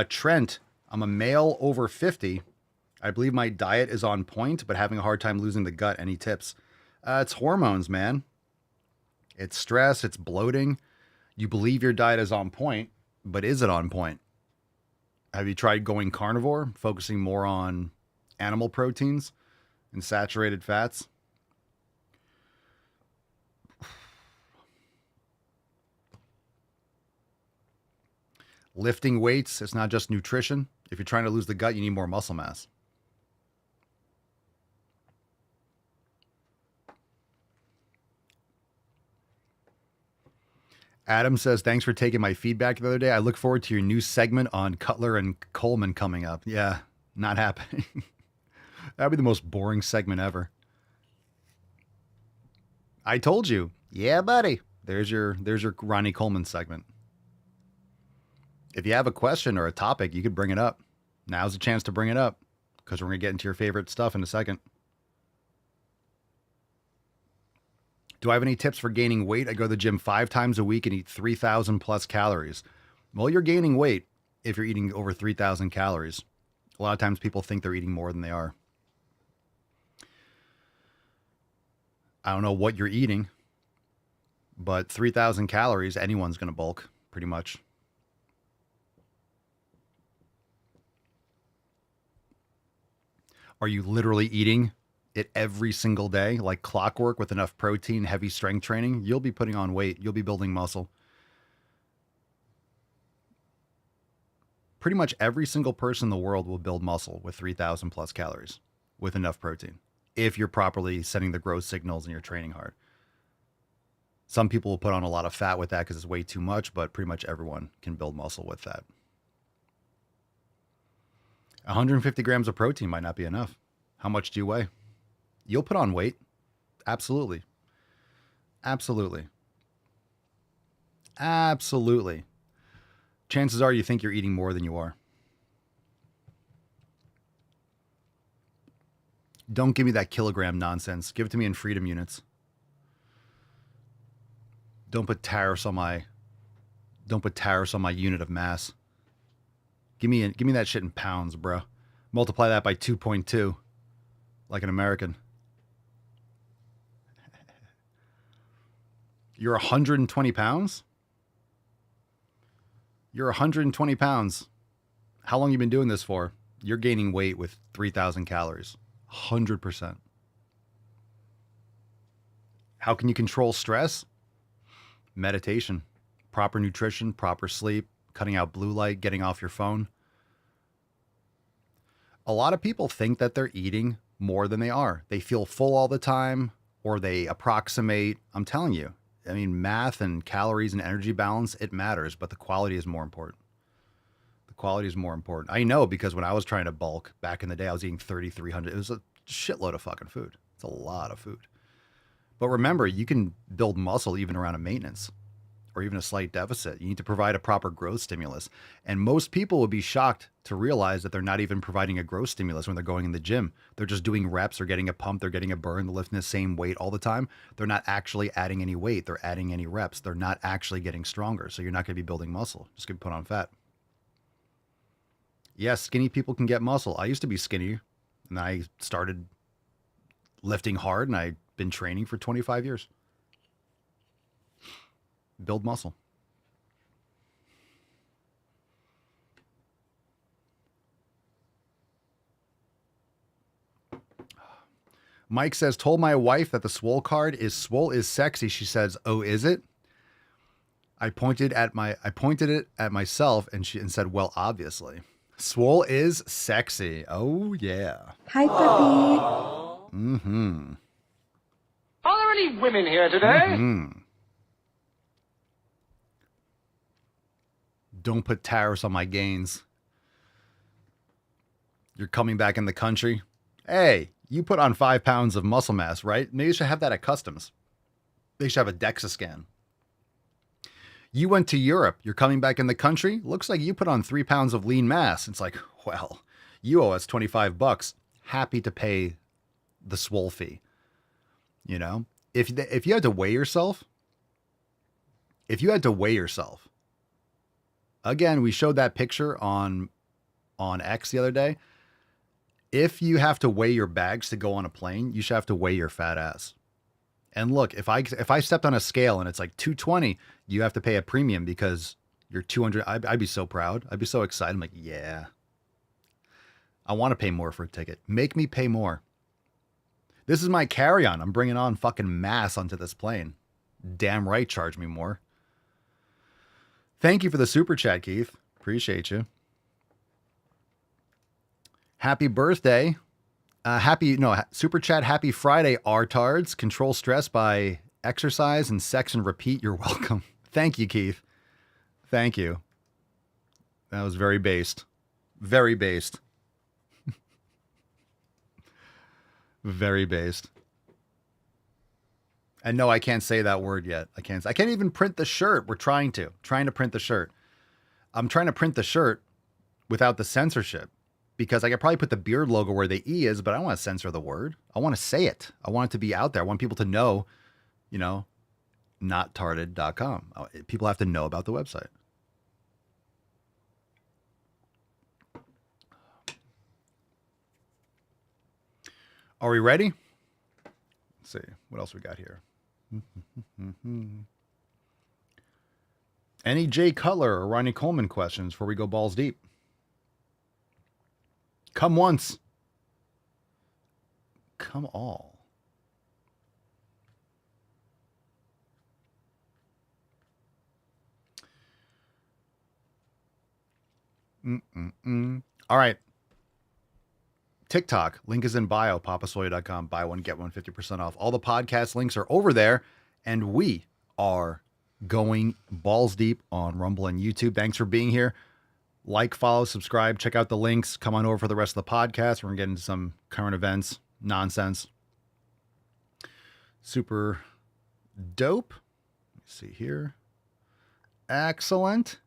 Trent, I'm a male over 50. I believe my diet is on point, but having a hard time losing the gut. Any tips? It's hormones, man. It's stress. It's bloating. You believe your diet is on point, but is it on point? Have you tried going carnivore, focusing more on animal proteins and saturated fats? Lifting weights, it's not just nutrition. If you're trying to lose the gut, you need more muscle mass. Adam says, thanks for taking my feedback the other day. I look forward to your new segment on Cutler and Coleman coming up. Yeah, not happening. That'd be the most boring segment ever. I told you. Yeah, buddy. There's your Ronnie Coleman segment. If you have a question or a topic, you could bring it up. Now's the chance to bring it up because we're going to get into your favorite stuff in a second. Do I have any tips for gaining weight? I go to the gym 5 times a week and eat 3,000 plus calories. Well, you're gaining weight if you're eating over 3,000 calories. A lot of times people think they're eating more than they are. I don't know what you're eating, but 3,000 calories, anyone's going to bulk pretty much. Are you literally eating it every single day, like clockwork with enough protein, heavy strength training? You'll be putting on weight. You'll be building muscle. Pretty much every single person in the world will build muscle with 3,000 plus calories with enough protein, if you're properly setting the growth signals and you're training hard. Some people will put on a lot of fat with that because it's way too much, but pretty much everyone can build muscle with that. 150 grams of protein might not be enough. How much do you weigh? You'll put on weight. Absolutely. Absolutely. Absolutely. Chances are you think you're eating more than you are. Don't give me that kilogram nonsense. Give it to me in freedom units. Don't put tariffs on my unit of mass. Give me that shit in pounds, bro. Multiply that by 2.2 like an American. You're 120 pounds? You're 120 pounds. How long you been doing this for? You're gaining weight with 3,000 calories. 100%. How can you control stress? Meditation, proper nutrition, proper sleep, cutting out blue light, getting off your phone. A lot of people think that they're eating more than they are. They feel full all the time, or they approximate. I'm telling you, I mean, math and calories and energy balance, it matters, but the quality is more important. The quality is more important. I know, because when I was trying to bulk back in the day, I was eating 3,300. It was a shitload of fucking food. It's a lot of food. But remember, you can build muscle even around a maintenance or even a slight deficit. You need to provide a proper growth stimulus. And most people would be shocked to realize that they're not even providing a growth stimulus when they're going in the gym. They're just doing reps or getting a pump. They're getting a burn. They're lifting the same weight all the time. They're not actually adding any weight. They're adding any reps. They're not actually getting stronger. So you're not going to be building muscle. Just going to put on fat. Yes, skinny people can get muscle. I used to be skinny, and I started lifting hard, and I've been training for 25 years. Build muscle. Mike says, told my wife that the Swole card is Swole is sexy. She says, oh, is it? I pointed it at myself and said, well, obviously. Swole is sexy. Oh, yeah. Hi, puppy. Mm-hmm. Are there any women here today? Mm-hmm. Don't put tariffs on my gains. You're coming back in the country. Hey, you put on 5 pounds of muscle mass, right? Maybe you should have that at customs. They should have a DEXA scan. You went to Europe. You're coming back in the country. Looks like you put on 3 pounds of lean mass. It's like, well, you owe us $25. Happy to pay the Swole fee. You know, if you had to weigh yourself, again, we showed that picture on X the other day. If you have to weigh your bags to go on a plane, you should have to weigh your fat ass. And look, if I stepped on a scale and it's like 220, you have to pay a premium because you're 200. I'd be so proud. I'd be so excited. I'm like, yeah, I want to pay more for a ticket. Make me pay more. This is my carry-on. I'm bringing on fucking mass onto this plane. Damn right, charge me more. Thank you for the super chat, Keith. Appreciate you. Happy birthday. Super chat. Happy Friday, artards. Control stress by exercise and sex and repeat. You're welcome. Thank you, Keith. Thank you. That was very based. Very based. Very based. And no, I can't say that word yet. I can't even print the shirt. We're trying to print the shirt. I'm trying to print the shirt without the censorship because I could probably put the beard logo where the E is, but I don't want to censor the word. I want to say it. I want it to be out there. I want people to know, nottarded.com. People have to know about the website. Are we ready? Let's see. What else we got here? Any Jay Cutler or Ronnie Coleman questions before we go balls deep? Come once. Come all. All right. TikTok, link is in bio, papasoya.com. Buy one, get one, 50% off. All the podcast links are over there, and we are going balls deep on Rumble and YouTube. Thanks for being here. Like, follow, subscribe, check out the links. Come on over for the rest of the podcast. We're going to get into some current events, nonsense. Super dope. Let me see here. Excellent.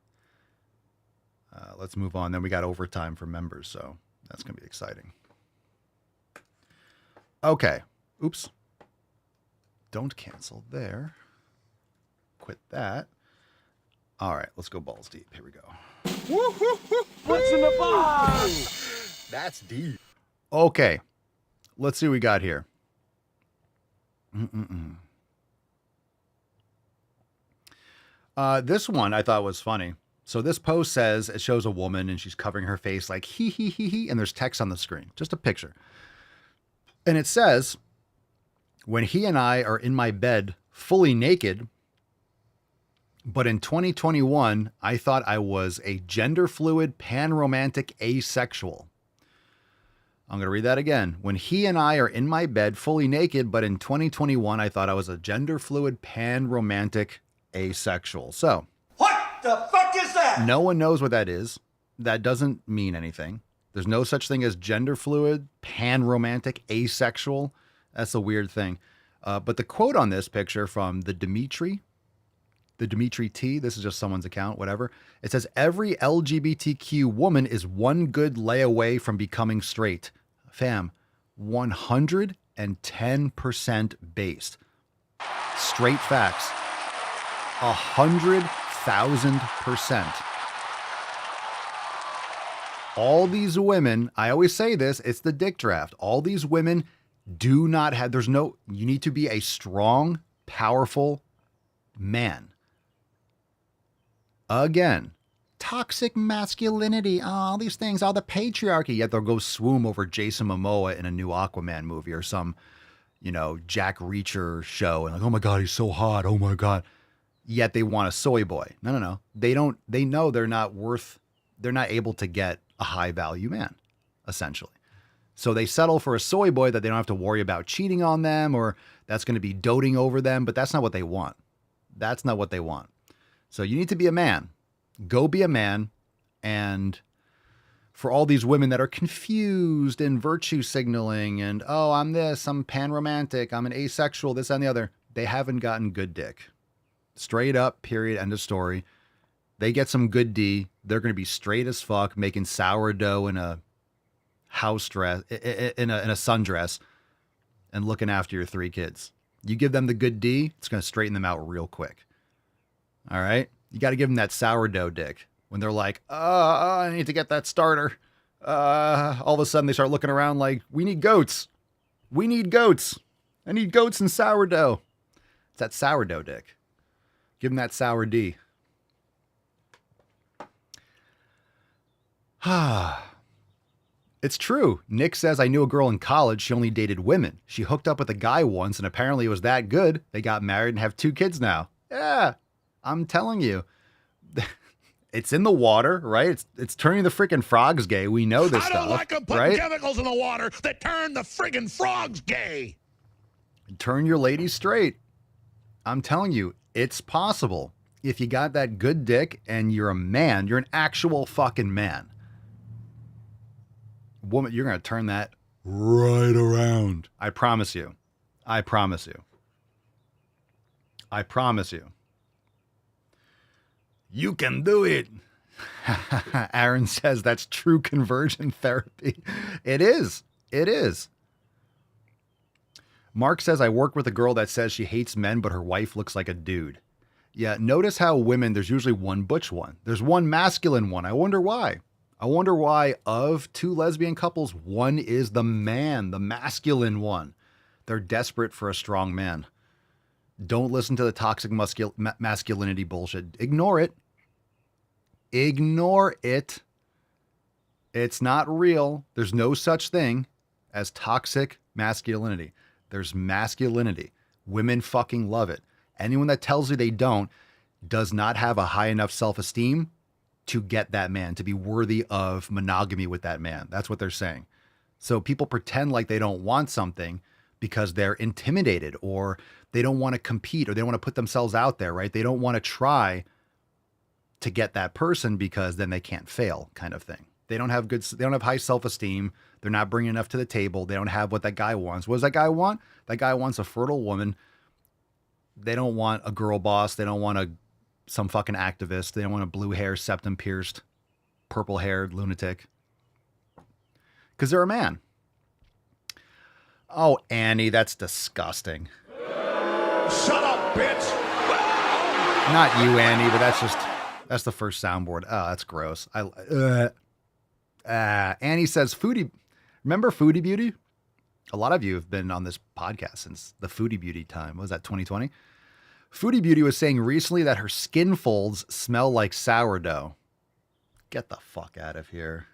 Let's move on. Then we got overtime for members, so that's going to be exciting. Okay. Oops. Don't cancel there. Quit that. All right, let's go balls deep. Here we go. What's in the box? That's deep. Okay. Let's see what we got here. This one I thought was funny. So this post says, it shows a woman and she's covering her face like he, and there's text on the screen. Just a picture. And it says, when he and I are in my bed fully naked, but in 2021, I thought I was a gender fluid, pan-romantic asexual. I'm going to read that again. When he and I are in my bed fully naked, but in 2021, I thought I was a gender fluid, pan-romantic asexual. So, What the fuck is that? no one knows what that is. That doesn't mean anything. There's no such thing as gender fluid, pan-romantic, asexual. That's a weird thing. But the quote on this picture from the Dimitri T, this is just someone's account, whatever. It says, every LGBTQ woman is one good layaway from becoming straight. Fam, 110% based. Straight facts. 100,000%. All these women, I always say this, it's the dick draft. All these women do not have, you need to be a strong, powerful man. Again, toxic masculinity, all these things, all the patriarchy, yet they'll go swoon over Jason Momoa in a new Aquaman movie or some, Jack Reacher show. And like, oh my God, he's so hot. Oh my God. Yet they want a soy boy. No. They know they're not able to get a high value man, essentially. So they settle for a soy boy that they don't have to worry about cheating on them or that's going to be doting over them, but that's not what they want. That's not what they want. So you need to be a man. Go be a man. And for all these women that are confused and virtue signaling and, oh, I'm this, I'm pan-romantic, I'm an asexual, this and the other, they haven't gotten good dick. Straight up, period, end of story. They get some good D. They're going to be straight as fuck, making sourdough in a house dress, in a sundress, and looking after your 3 kids. You give them the good D, it's going to straighten them out real quick. All right? You got to give them that sourdough dick. When they're like, I need to get that starter. All of a sudden they start looking around like, we need goats. We need goats. I need goats and sourdough. It's that sourdough dick. Give them that sour D. It's true. Nick says, I knew a girl in college. She only dated women. She hooked up with a guy once, and apparently it was that good. They got married and have 2 kids now. Yeah, I'm telling you. It's in the water, right? It's turning the freaking frogs gay. We know this I stuff, don't like them putting right? chemicals in the water that turn the friggin' frogs gay. Turn your lady straight. I'm telling you, it's possible. If you got that good dick and you're a man, you're an actual fucking man. Woman, you're going to turn that right around. I promise you. I promise you. I promise you. You can do it. Aaron says that's true conversion therapy. It is. It is. Mark says, I work with a girl that says she hates men, but her wife looks like a dude. Yeah, notice how women, there's usually one butch one. There's one masculine one. I wonder why. I wonder why of two lesbian couples, one is the man, the masculine one. They're desperate for a strong man. Don't listen to the toxic masculinity bullshit. Ignore it. Ignore it. It's not real. There's no such thing as toxic masculinity. There's masculinity. Women fucking love it. Anyone that tells you they don't does not have a high enough self-esteem to get that man, to be worthy of monogamy with that man. That's what they're saying. So people pretend like they don't want something because they're intimidated or they don't want to compete or they don't want to put themselves out there, right? They don't want to try to get that person because then they can't fail, kind of thing. They don't have high self-esteem. They're not bringing enough to the table. They don't have what that guy wants. What does that guy want? That guy wants a fertile woman. They don't want a girl boss. They don't want some fucking activist. They don't want a blue hair, septum pierced, purple haired lunatic. Because they're a man. Oh, Annie, that's disgusting. Shut up, bitch. Not you, Annie, but that's the first soundboard. Oh, that's gross. Annie says, Foodie, remember Foodie Beauty? A lot of you have been on this podcast since the Foodie Beauty time. What was that, 2020? Foodie Beauty was saying recently that her skin folds smell like sourdough. Get the fuck out of here.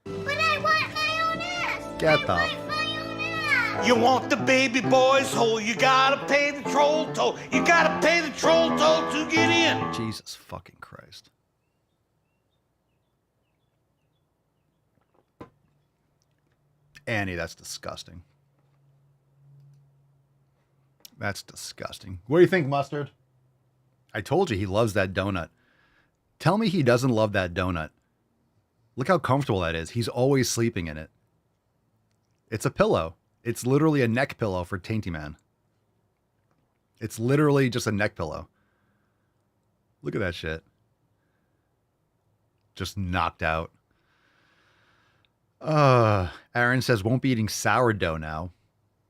But I want my own ass. Get the... My own ass. You want the baby boy's hole, you gotta pay the troll toll. You gotta pay the troll toll to get in. Jesus fucking Christ. Annie, that's disgusting. That's disgusting. What do you think, Mustard? I told you he loves that donut. Tell me he doesn't love that donut. Look how comfortable that is. He's always sleeping in it. It's a pillow. It's literally a neck pillow for Tainty Man. It's literally just a neck pillow. Look at that shit. Just knocked out. Aaron says, won't be eating sourdough now.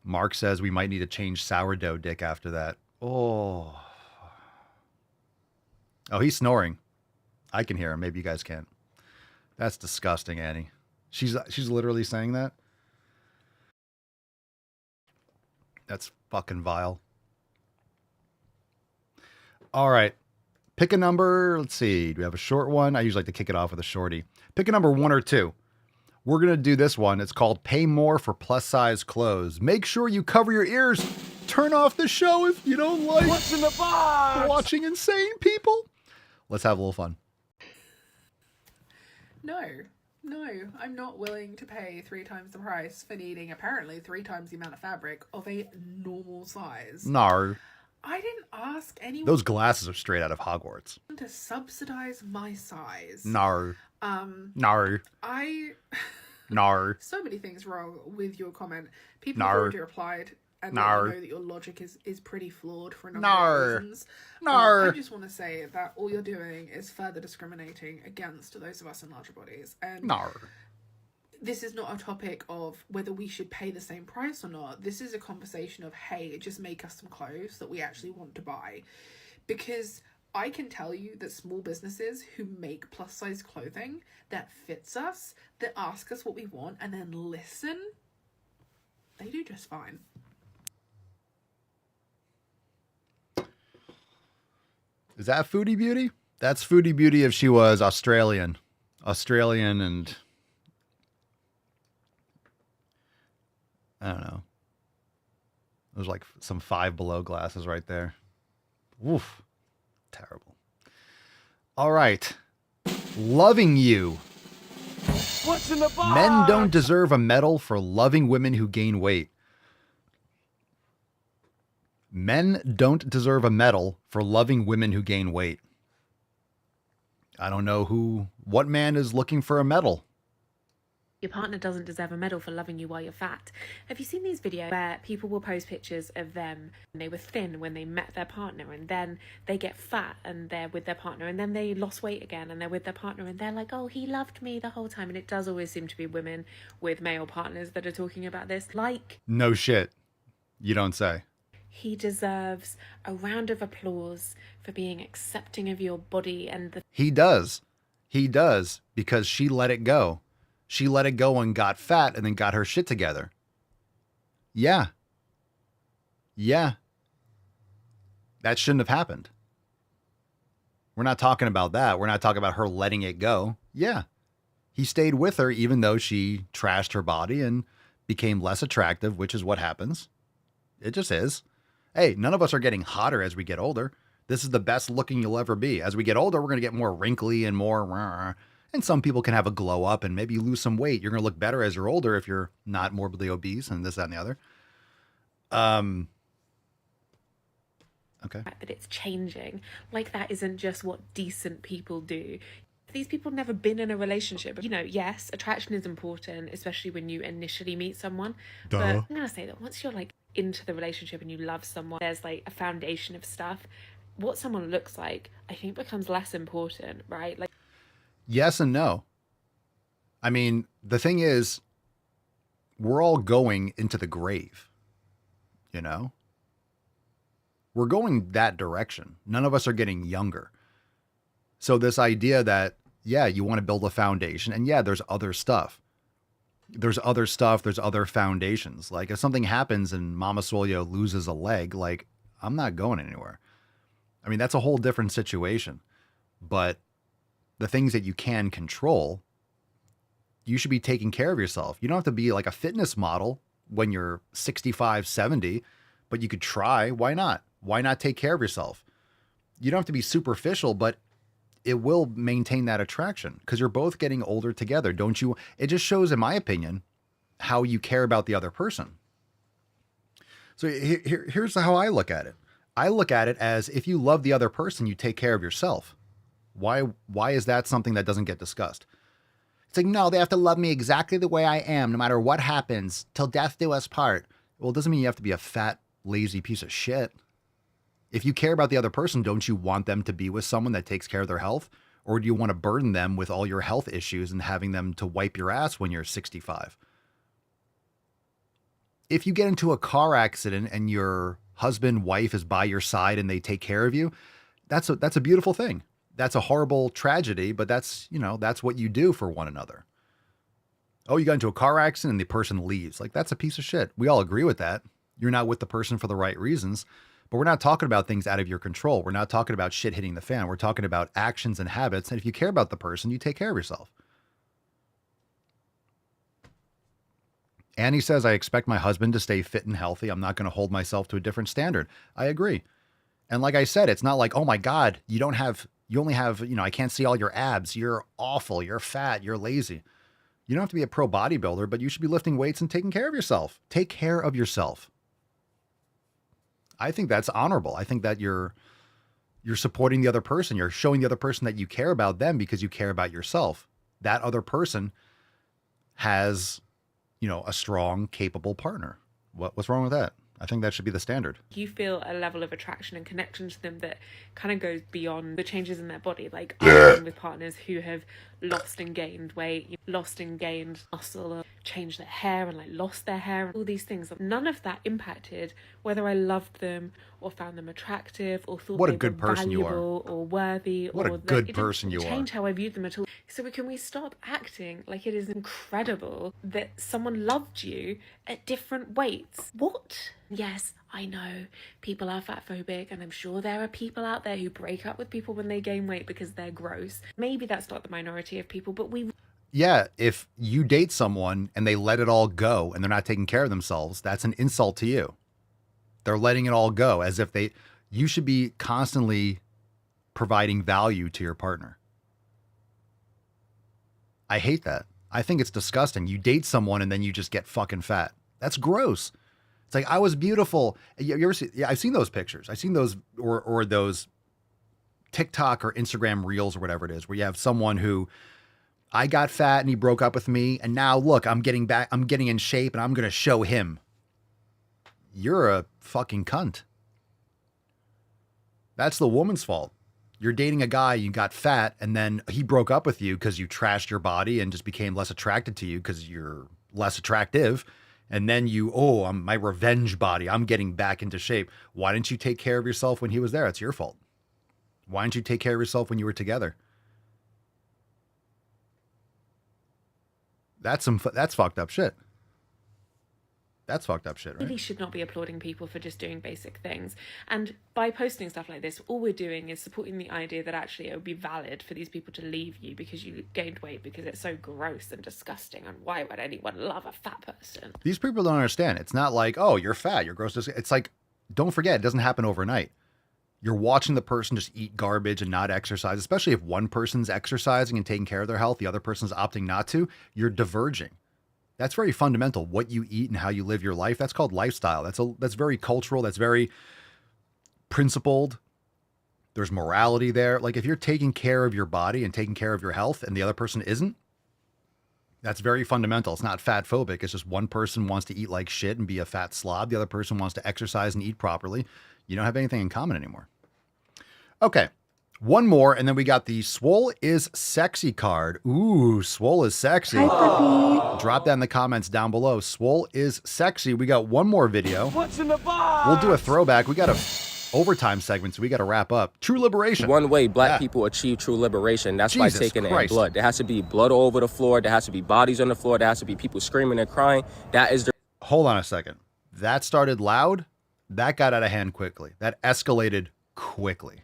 Mark says we might need to change sourdough dick after that. Oh, he's snoring. I can hear him. Maybe you guys can't. That's disgusting, Annie. She's literally saying that. That's fucking vile. All right. Pick a number. Let's see. Do we have a short one? I usually like to kick it off with a shorty. Pick a number 1 or 2. We're going to do this one. It's called Pay More for Plus Size Clothes. Make sure you cover your ears. Turn off the show if you don't like What's in the box? watching insane people. Let's have a little fun. No, I'm not willing to pay 3 times the price for needing apparently 3 times the amount of fabric of a normal size. No. I didn't ask anyone Those glasses are straight out of Hogwarts. to subsidize my size. No. No. No. So many things wrong with your comment. People No. have already replied and No. let you know that your logic is pretty flawed for a number No. of reasons. No. I just want to say that all you're doing is further discriminating against those of us in larger bodies. And No. this is not a topic of whether we should pay the same price or not. This is a conversation of, hey, just make us some clothes that we actually want to buy. Because I can tell you that small businesses who make plus size clothing that fits us, that ask us what we want and then listen, they do just fine. Is that Foodie Beauty? That's Foodie Beauty if she was Australian. And I don't know. There's like some Five Below glasses right there. Woof. Terrible. All right. Loving you. What's in the box? Men don't deserve a medal for loving women who gain weight. Men don't deserve a medal for loving women who gain weight. I don't know what man is looking for a medal. Your partner doesn't deserve a medal for loving you while you're fat. Have you seen these videos where people will post pictures of them when they were thin when they met their partner, and then they get fat and they're with their partner, and then they lost weight again and they're with their partner, and they're like, oh, he loved me the whole time. And it does always seem to be women with male partners that are talking about this. Like, No shit. You don't say. he deserves a round of applause for being accepting of your body and the He does. He does, because she let it go. She let it go and got fat and then got her shit together. Yeah. Yeah. That shouldn't have happened. We're not talking about that. We're not talking about her letting it go. Yeah. He stayed with her even though she trashed her body and became less attractive, which is what happens. It just is. Hey, none of us are getting hotter as we get older. This is the best looking you'll ever be. As we get older, we're going to get more wrinkly and more. And some people can have a glow up and maybe lose some weight. You're going to look better as you're older if you're not morbidly obese and this, that, and the other. Okay. fact that it's changing. Like, that isn't just what decent people do. These people have never been in a relationship. You know, yes, attraction is important, especially when you initially meet someone. Duh. But I'm going to say that once you're like into the relationship and you love someone, there's like a foundation of stuff. What someone looks like, I think, becomes less important, right? Like, Yes and no. I mean, the thing is, we're all going into the grave, you know? We're going that direction. None of us are getting younger. So this idea that, yeah, you want to build a foundation, and yeah, there's other stuff. There's other stuff, there's other foundations. Like if something happens and Mama Swole loses a leg, like I'm not going anywhere. I mean, that's a whole different situation. But the things that you can control, you should be taking care of yourself. You don't have to be like a fitness model when you're 65, 70, but you could try. Why not? Why not take care of yourself? You don't have to be superficial, but it will maintain that attraction because you're both getting older together. Don't you? It just shows, in my opinion, how you care about the other person. So here's how I look at it. I look at it as if you love the other person, you take care of yourself. Why is that something that doesn't get discussed? It's like, no, they have to love me exactly the way I am, no matter what happens, till death do us part. Well, it doesn't mean you have to be a fat, lazy piece of shit. If you care about the other person, don't you want them to be with someone that takes care of their health? Or do you want to burden them with all your health issues and having them to wipe your ass when you're 65? If you get into a car accident and your husband, wife is by your side and they take care of you, that's a beautiful thing. That's a horrible tragedy, but that's what you do for one another. Oh, you got into a car accident and the person leaves. Like, that's a piece of shit. We all agree with that. You're not with the person for the right reasons, but we're not talking about things out of your control. We're not talking about shit hitting the fan. We're talking about actions and habits. And if you care about the person, you take care of yourself. Annie says, I expect my husband to stay fit and healthy. I'm not going to hold myself to a different standard. I agree. And like I said, it's not like, oh my God, you only have, I can't see all your abs. You're awful. You're fat. You're lazy. You don't have to be a pro bodybuilder, but you should be lifting weights and taking care of yourself. Take care of yourself. I think that's honorable. I think that you're supporting the other person. You're showing the other person that you care about them because you care about yourself. That other person has, a strong, capable partner. What's wrong with that? I think that should be the standard. you feel a level of attraction and connection to them that kind of goes beyond the changes in their body. Like, I've been with partners who have lost and gained weight, lost and gained muscle, or changed their hair and like lost their hair, all these things. None of that impacted whether I loved them or found them attractive or thought What a they good were person you are. valuable or worthy. What or a good it person didn't you are. change how I viewed them at all. So can we stop acting like it is incredible that someone loved you at different weights? What? Yes, I know people are fat phobic, and I'm sure there are people out there who break up with people when they gain weight because they're gross. Maybe that's not the minority of people, but Yeah, if you date someone and they let it all go and they're not taking care of themselves, that's an insult to you. They're letting it all go as if you should be constantly providing value to your partner. I hate that. I think it's disgusting. You date someone and then you just get fucking fat. That's gross. It's like, I was beautiful. You ever see? Yeah, I've seen those pictures. I've seen those or those TikTok or Instagram reels or whatever it is, where you have someone who, I got fat and he broke up with me, and now look, I'm getting back, I'm getting in shape, and I'm gonna show him. You're a fucking cunt. That's the woman's fault. You're dating a guy, you got fat, and then he broke up with you because you trashed your body and just became less attracted to you because you're less attractive. And then I'm my revenge body. I'm getting back into shape. Why didn't you take care of yourself when he was there? It's your fault. Why didn't you take care of yourself when you were together? That's fucked up shit. That's fucked up shit, right? Really should not be applauding people for just doing basic things. And by posting stuff like this, all we're doing is supporting the idea that actually it would be valid for these people to leave you because you gained weight, because it's so gross and disgusting. And why would anyone love a fat person? These people don't understand. It's not like, oh, you're fat, you're gross. It's like, don't forget, it doesn't happen overnight. You're watching the person just eat garbage and not exercise, especially if one person's exercising and taking care of their health, the other person's opting not to. You're diverging. That's very fundamental. What you eat and how you live your life. That's called lifestyle. That's very cultural. That's very principled. There's morality there. Like, if you're taking care of your body and taking care of your health and the other person isn't, that's very fundamental. It's not fat phobic. It's just one person wants to eat like shit and be a fat slob. The other person wants to exercise and eat properly. You don't have anything in common anymore. Okay. One more, and then we got the Swole is Sexy card. Ooh, Swole is sexy. Hi, puppy. Drop that in the comments down below. Swole is sexy. We got one more video. What's in the box? We'll do a throwback. We got a overtime segment, so we got to wrap up. True liberation. One way black people achieve true liberation, that's by taking it in blood. There has to be blood all over the floor. There has to be bodies on the floor. There has to be people screaming and crying. That is the... Hold on a second. That started loud. That got out of hand quickly. That escalated quickly.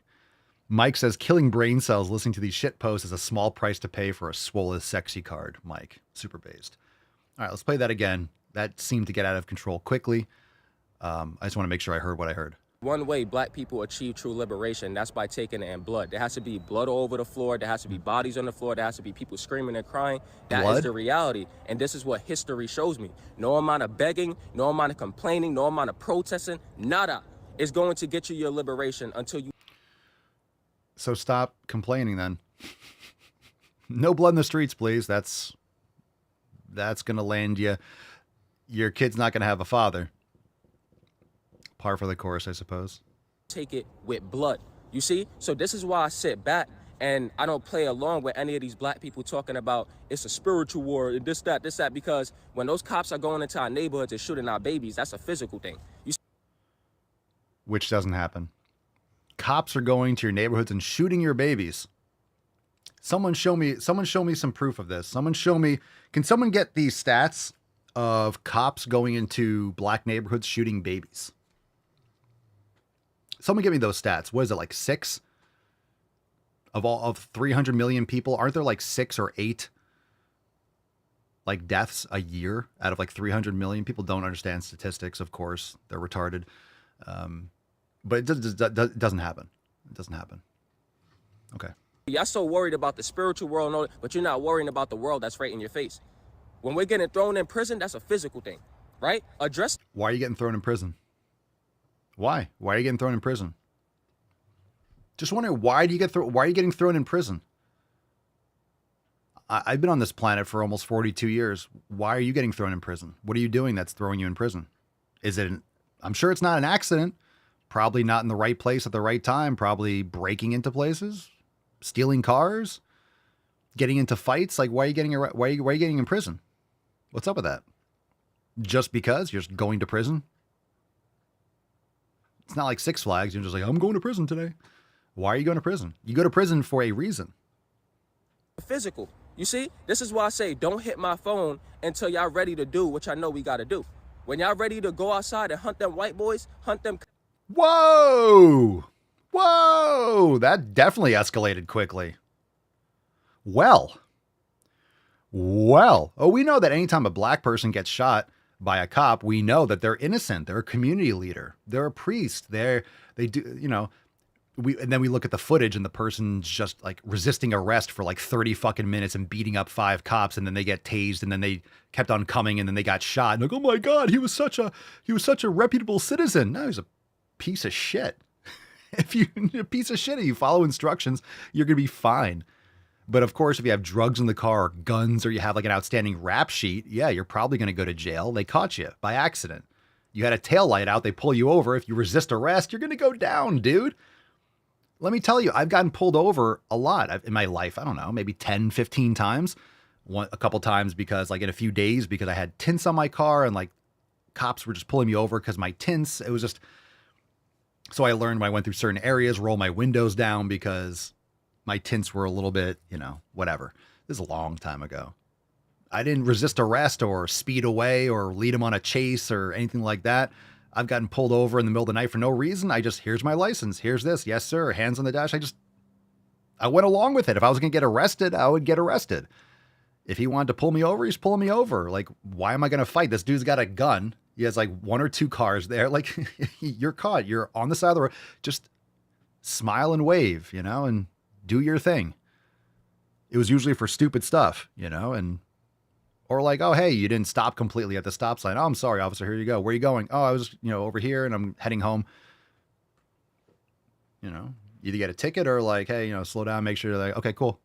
Mike says, killing brain cells listening to these shit posts is a small price to pay for a Swole is Sexy card. Mike, super based. All right, let's play that again. That seemed to get out of control quickly. I just want to make sure I heard what I heard. One way black people achieve true liberation, that's by taking it in blood. There has to be blood all over the floor. There has to be bodies on the floor. There has to be people screaming and crying. That is the reality. And this is what history shows me. No amount of begging, no amount of complaining, no amount of protesting, nada is going to get you your liberation until you... So stop complaining then. No blood in the streets, please. That's going to land you. Your kid's not going to have a father. Par for the course, I suppose. Take it with blood. You see? So this is why I sit back and I don't play along with any of these black people talking about it's a spiritual war and this, that, because when those cops are going into our neighborhoods and shooting our babies, that's a physical thing. Which doesn't happen. Cops are going to your neighborhoods and shooting your babies. Someone show me some proof of this. Can someone get these stats of cops going into black neighborhoods shooting babies? Someone give me those stats. What is it, like 6 of 300 million people? Aren't there like 6 or 8 like deaths a year out of like 300 million? People don't understand statistics, of course. They're retarded. But it doesn't happen. It doesn't happen. Okay. Y'all so worried about the spiritual world, but you're not worrying about the world that's right in your face. When we're getting thrown in prison, that's a physical thing, right? Why are you getting thrown in prison? Why? Why are you getting thrown in prison? Just wondering, why are you getting thrown in prison? I've been on this planet for almost 42 years. Why are you getting thrown in prison? What are you doing that's throwing you in prison? I'm sure it's not an accident. Probably not in the right place at the right time. Probably breaking into places, stealing cars, getting into fights. Like, why are you getting in prison? What's up with that? Just because you're just going to prison? It's not like Six Flags. You're just like, I'm going to prison today. Why are you going to prison? You go to prison for a reason. Physical. You see, this is why I say don't hit my phone until y'all ready to do what y'all know we got to do. When y'all ready to go outside and hunt them white boys, hunt them. Whoa! Whoa! That definitely escalated quickly. Well. Oh, we know that anytime a black person gets shot by a cop, we know that they're innocent. They're a community leader. They're a priest. They do, and then we look at the footage and the person's just like resisting arrest for like 30 fucking minutes and beating up 5 cops, and then they get tased, and then they kept on coming, and then they got shot. And like, oh my God, he was such a reputable citizen. No, he's a piece of shit. If you're a piece of shit and you follow instructions, you're gonna be fine. But of course, if you have drugs in the car or guns, or you have like an outstanding rap sheet, yeah, you're probably gonna go to jail. They caught you by accident. You had a taillight out, they pull you over. If you resist arrest, you're gonna go down, dude. Let me tell you, I've gotten pulled over a lot in my life. I don't know, maybe 10, 15 times. A couple times because like in a few days, because I had tints on my car and like cops were just pulling me over because my tints, it was just, so I learned when I went through certain areas, roll my windows down because my tints were a little bit, whatever. This is a long time ago. I didn't resist arrest or speed away or lead him on a chase or anything like that. I've gotten pulled over in the middle of the night for no reason. Here's my license. Here's this. Yes, sir. Hands on the dash. I went along with it. If I was going to get arrested, I would get arrested. If he wanted to pull me over, he's pulling me over. Like, why am I going to fight? This dude's got a gun. He has like 1 or 2 cars there. Like, you're caught. You're on the side of the road. Just smile and wave, and do your thing. It was usually for stupid stuff, or like, oh, hey, you didn't stop completely at the stop sign. Oh, I'm sorry, officer. Here you go. Where are you going? Oh, I was, over here and I'm heading home. Either get a ticket or like, hey, slow down, make sure like, okay, cool.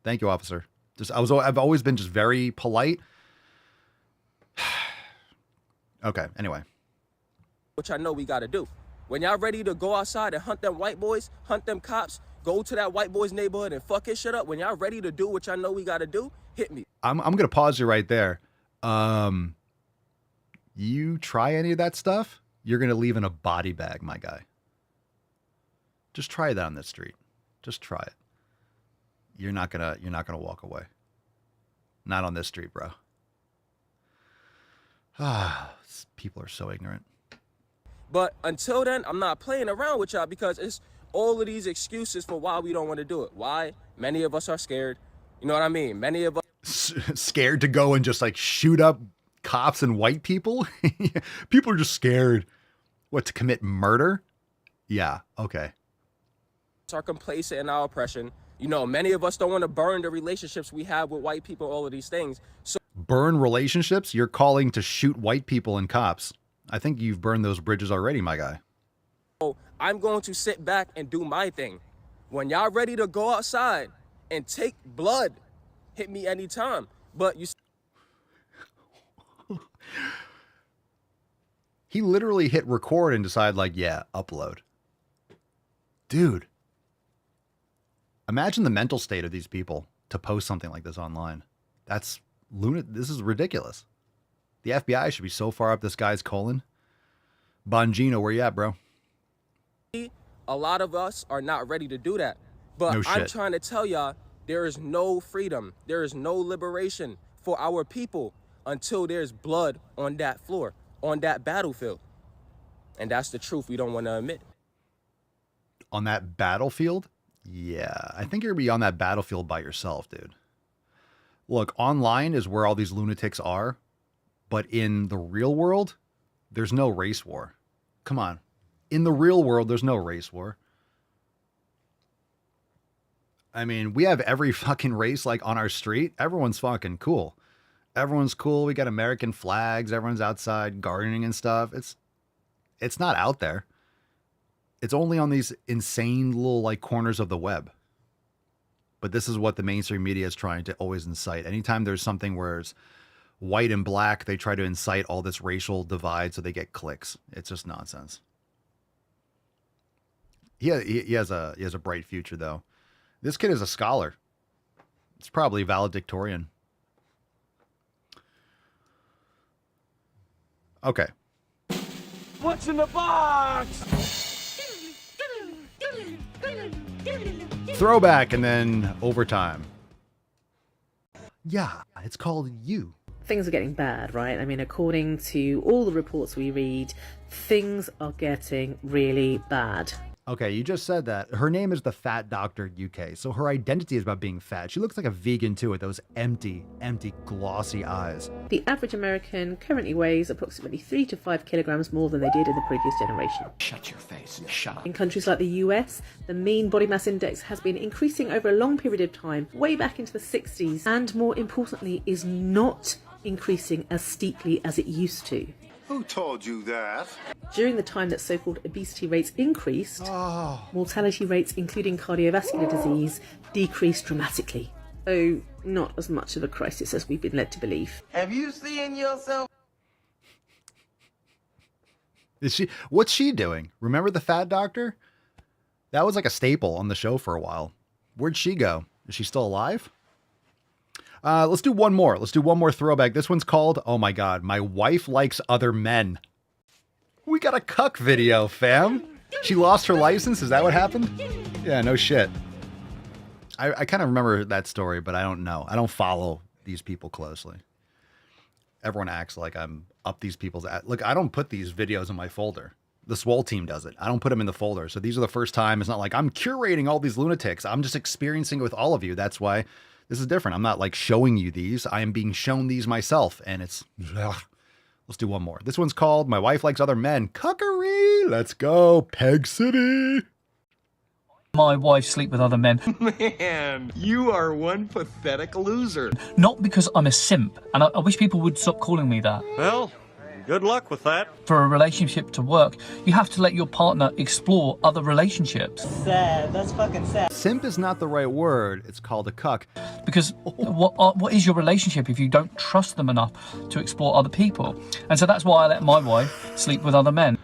Thank you, officer. I've always been just very polite. Okay, anyway. Which I know we got to do. When y'all ready to go outside and hunt them white boys, hunt them cops, go to that white boy's neighborhood and fuck his shit up. When y'all ready to do what y'all know we got to do, hit me. I'm going to pause you right there. You try any of that stuff, you're going to leave in a body bag, my guy. Just try that on the street. Just try it. You're not going to walk away. Not on this street, bro. People are so ignorant. But until then, I'm not playing around with y'all because it's all of these excuses for why we don't want to do it. Why? Many of us are scared. You know what I mean? Many of us scared to go and just like shoot up cops and white people. People are just scared. What, to commit murder? Yeah. Okay. are complacent in our oppression. Many of us don't want to burn the relationships we have with white people, all of these things. So burn relationships? You're calling to shoot white people and cops. I think you've burned those bridges already, my guy. I'm going to sit back and do my thing. When y'all ready to go outside and take blood, hit me anytime. But you... He literally hit record and decided like, yeah, upload. Dude. Imagine the mental state of these people to post something like this online. That's lunatic. This is ridiculous. The FBI should be so far up this guy's colon. Bongino, where you at, bro? A lot of us are not ready to do that. But no I'm trying to tell y'all, there is no freedom. There is no liberation for our people until there's blood on that floor, on that battlefield. And that's the truth we don't want to admit. On that battlefield? Yeah, I think you're going to be on that battlefield by yourself, dude. Look, online is where all these lunatics are. But in the real world, there's no race war. Come on. In the real world, there's no race war. I mean, we have every fucking race like on our street. Everyone's fucking cool. Everyone's cool. We got American flags. Everyone's outside gardening and stuff. It's not out there. It's only on these insane little like corners of the web. But this is what the mainstream media is trying to always incite. Anytime there's something where it's white and black, they try to incite all this racial divide so they get clicks. It's just nonsense. He has a bright future though. This kid is a scholar. It's probably valedictorian. Okay. What's in the box? Throwback and then overtime. Yeah, it's called You. Things are getting bad, right? I mean, according to all the reports we read, things are getting really bad. Okay, you just said that. Her name is the Fat Doctor UK, so her identity is about being fat. She looks like a vegan too with those empty, glossy eyes. The average American currently weighs approximately 3 to 5 kilograms more than they did in the previous generation. Shut your face and shut up. In countries like the US, the mean body mass index has been increasing over a long period of time, way back into the 60s, and more importantly, is not increasing as steeply as it used to. Who told you that? During the time that so-called obesity rates increased, mortality rates, including cardiovascular disease, decreased dramatically. Though not as much of a crisis as we've been led to believe. Have you seen yourself? What's she doing? Remember the Fat Doctor? That was like a staple on the show for a while. Where'd she go? Is she still alive? Let's do one more. Let's do one more throwback. This one's called, oh my God, My Wife Likes Other Men. We got a cuck video, fam. She lost her license. Is that what happened? Yeah, no shit. I kind of remember that story, but I don't know. I don't follow these people closely. Everyone acts like I'm up these people's... Look, I don't put these videos in my folder. The Swole team does it. I don't put them in the folder. So these are the first time. It's not like I'm curating all these lunatics. I'm just experiencing it with all of you. That's why this is different. I'm not like showing you these. I am being shown these myself. And it's... Ugh. Let's do one more. This one's called My Wife Likes Other Men. Cuckery. Let's go. Peg City. My wife sleep with other men. Man, you are one pathetic loser. Not because I'm a simp, and I wish people would stop calling me that. Well, good luck with that. For a relationship to work, you have to let your partner explore other relationships. Sad. That's fucking sad. Simp is not the right word. It's called a cuck. Because what is your relationship if you don't trust them enough to explore other people? And so that's why I let my wife sleep with other men.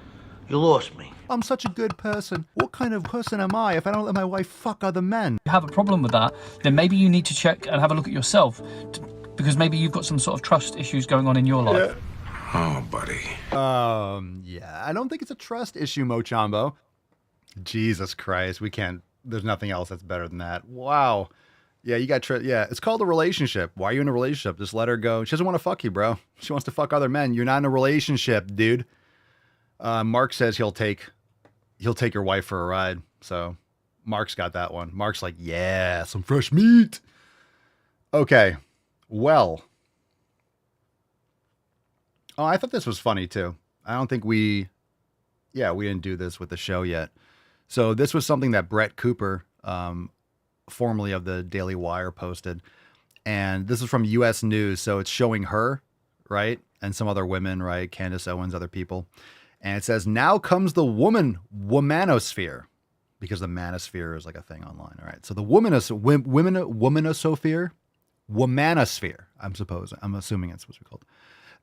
You lost me. I'm such a good person. What kind of person am I if I don't let my wife fuck other men? If you have a problem with that, then maybe you need to check and have a look at yourself, because maybe you've got some sort of trust issues going on in your life. Oh, buddy. Yeah, I don't think it's a trust issue, Mochambo. Jesus Christ, we can't, there's nothing else that's better than that. Wow. Yeah, you got, yeah, it's called a relationship. Why are you in a relationship? Just let her go. She doesn't want to fuck you, bro. She wants to fuck other men. You're not in a relationship, dude. Mark says he'll take your wife for a ride. So Mark's got that one. Mark's like, yeah, some fresh meat. Okay. Well. Oh, I thought this was funny too. I don't think we didn't do this with the show yet. So this was something that Brett Cooper, formerly of the Daily Wire, posted. And this is from US News. So it's showing her, right? And some other women, right? Candace Owens, other people. And it says, now comes the womanosphere, because the manosphere is like a thing online. All right. So the womanosphere, I'm assuming it's supposed to be called.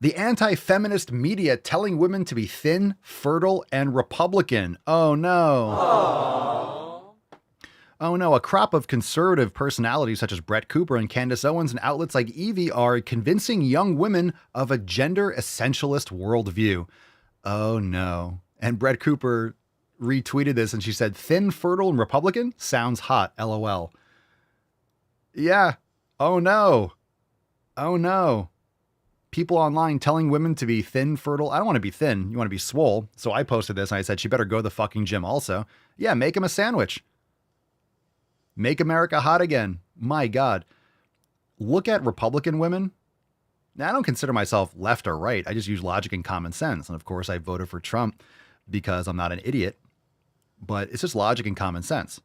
The anti-feminist media telling women to be thin, fertile, and Republican. Oh no. Aww. Oh no. A crop of conservative personalities such as Brett Cooper and Candace Owens and outlets like Evie are convincing young women of a gender essentialist worldview. Oh no. And Brett Cooper retweeted this and she said, thin, fertile, and Republican? Sounds hot. LOL. Yeah. Oh no. Oh no. People online telling women to be thin, fertile. I don't want to be thin. You want to be swole. So I posted this and I said, she better go to the fucking gym also. Yeah, make him a sandwich. Make America hot again. My God. Look at Republican women. Now, I don't consider myself left or right. I just use logic and common sense. And of course, I voted for Trump because I'm not an idiot. But it's just logic and common sense.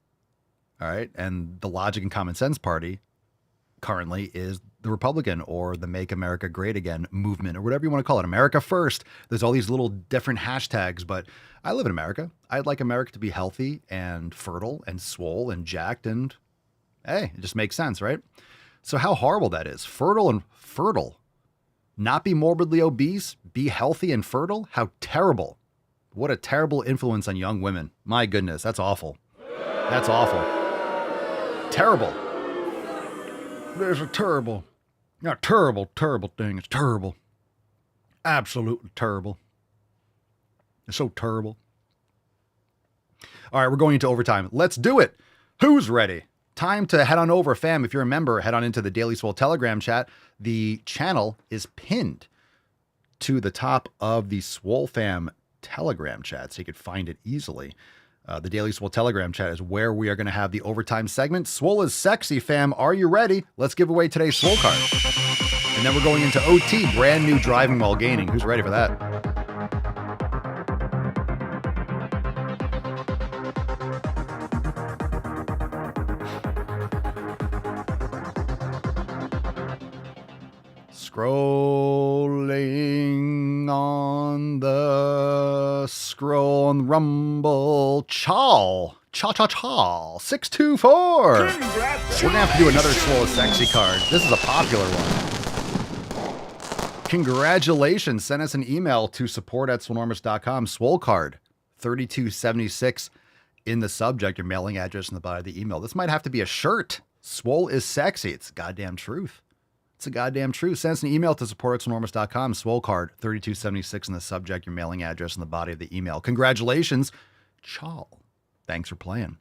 All right. And the logic and common sense party currently is the Republican or the Make America Great Again movement or whatever you want to call it. America First. There's all these little different hashtags, but I live in America. I'd like America to be healthy and fertile and swole and jacked. And hey, it just makes sense, right? So how horrible that is. Fertile and fertile. Not be morbidly obese, be healthy and fertile. How terrible. What a terrible influence on young women. My goodness, that's awful. That's awful. Terrible. There's a terrible thing. It's terrible. Absolutely terrible. It's so terrible. All right, we're going into overtime. Let's do it. Who's ready? Time to head on over, fam. If you're a member, head on into the Daily Swole Telegram chat. The channel is pinned to the top of the Swole Fam Telegram chat, so you could find it easily. The Daily Swole Telegram chat is where we are going to have the overtime segment. Swole is sexy, fam. Are you ready? Let's give away today's Swole card. And then we're going into OT, brand new driving while gaining. Who's ready for that? Scrolling on the scroll on Rumble. Cha 624. We're gonna have to do another Swole Sexy card. This is a popular one. Congratulations. Send us an email to support@swolenormous.com. Swole card 3276 in the subject, your mailing address in the body of the email. This might have to be a shirt. Swole is sexy. It's the goddamn truth. It's the goddamn truth. Send us an email to support@swolenormous.com. Swole card 3276 in the subject, your mailing address in the body of the email. Congratulations. Chaw. Thanks for playing.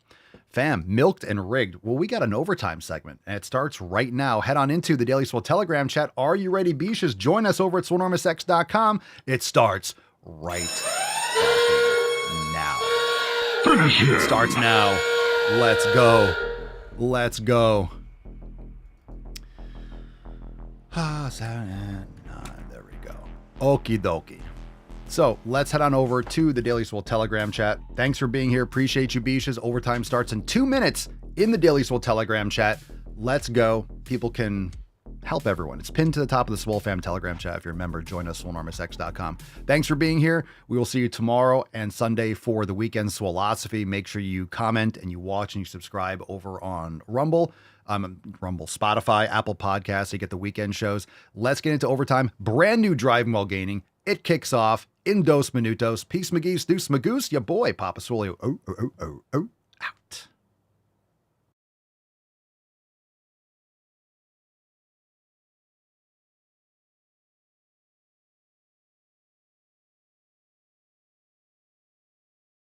Fam, milked and rigged. Well, we got an overtime segment, and it starts right now. Head on into the Daily Swole Telegram chat. Are you ready, Beaches? Join us over at swolenormousx.com. It starts right now. Finish him. It starts now. Let's go. Let's go. 7 and 9. There we go. Okie dokie. So let's head on over to the Daily Swole Telegram chat. Thanks for being here. Appreciate you, Beaches. Overtime starts in 2 minutes in the Daily Swole Telegram chat. Let's go. People can help everyone. It's pinned to the top of the Swole Fam Telegram chat. If you're a member, join us, swolenormousx.com. Thanks for being here. We will see you tomorrow and Sunday for the weekend Swolosophy. Make sure you comment and you watch and you subscribe over on Rumble, Spotify, Apple Podcasts. So you get the weekend shows. Let's get into overtime. Brand new Driving While Gaining. It kicks off in dos minutos. Peace, McGee's, deuce, magoose, ya boy, Papa Swole. Oh.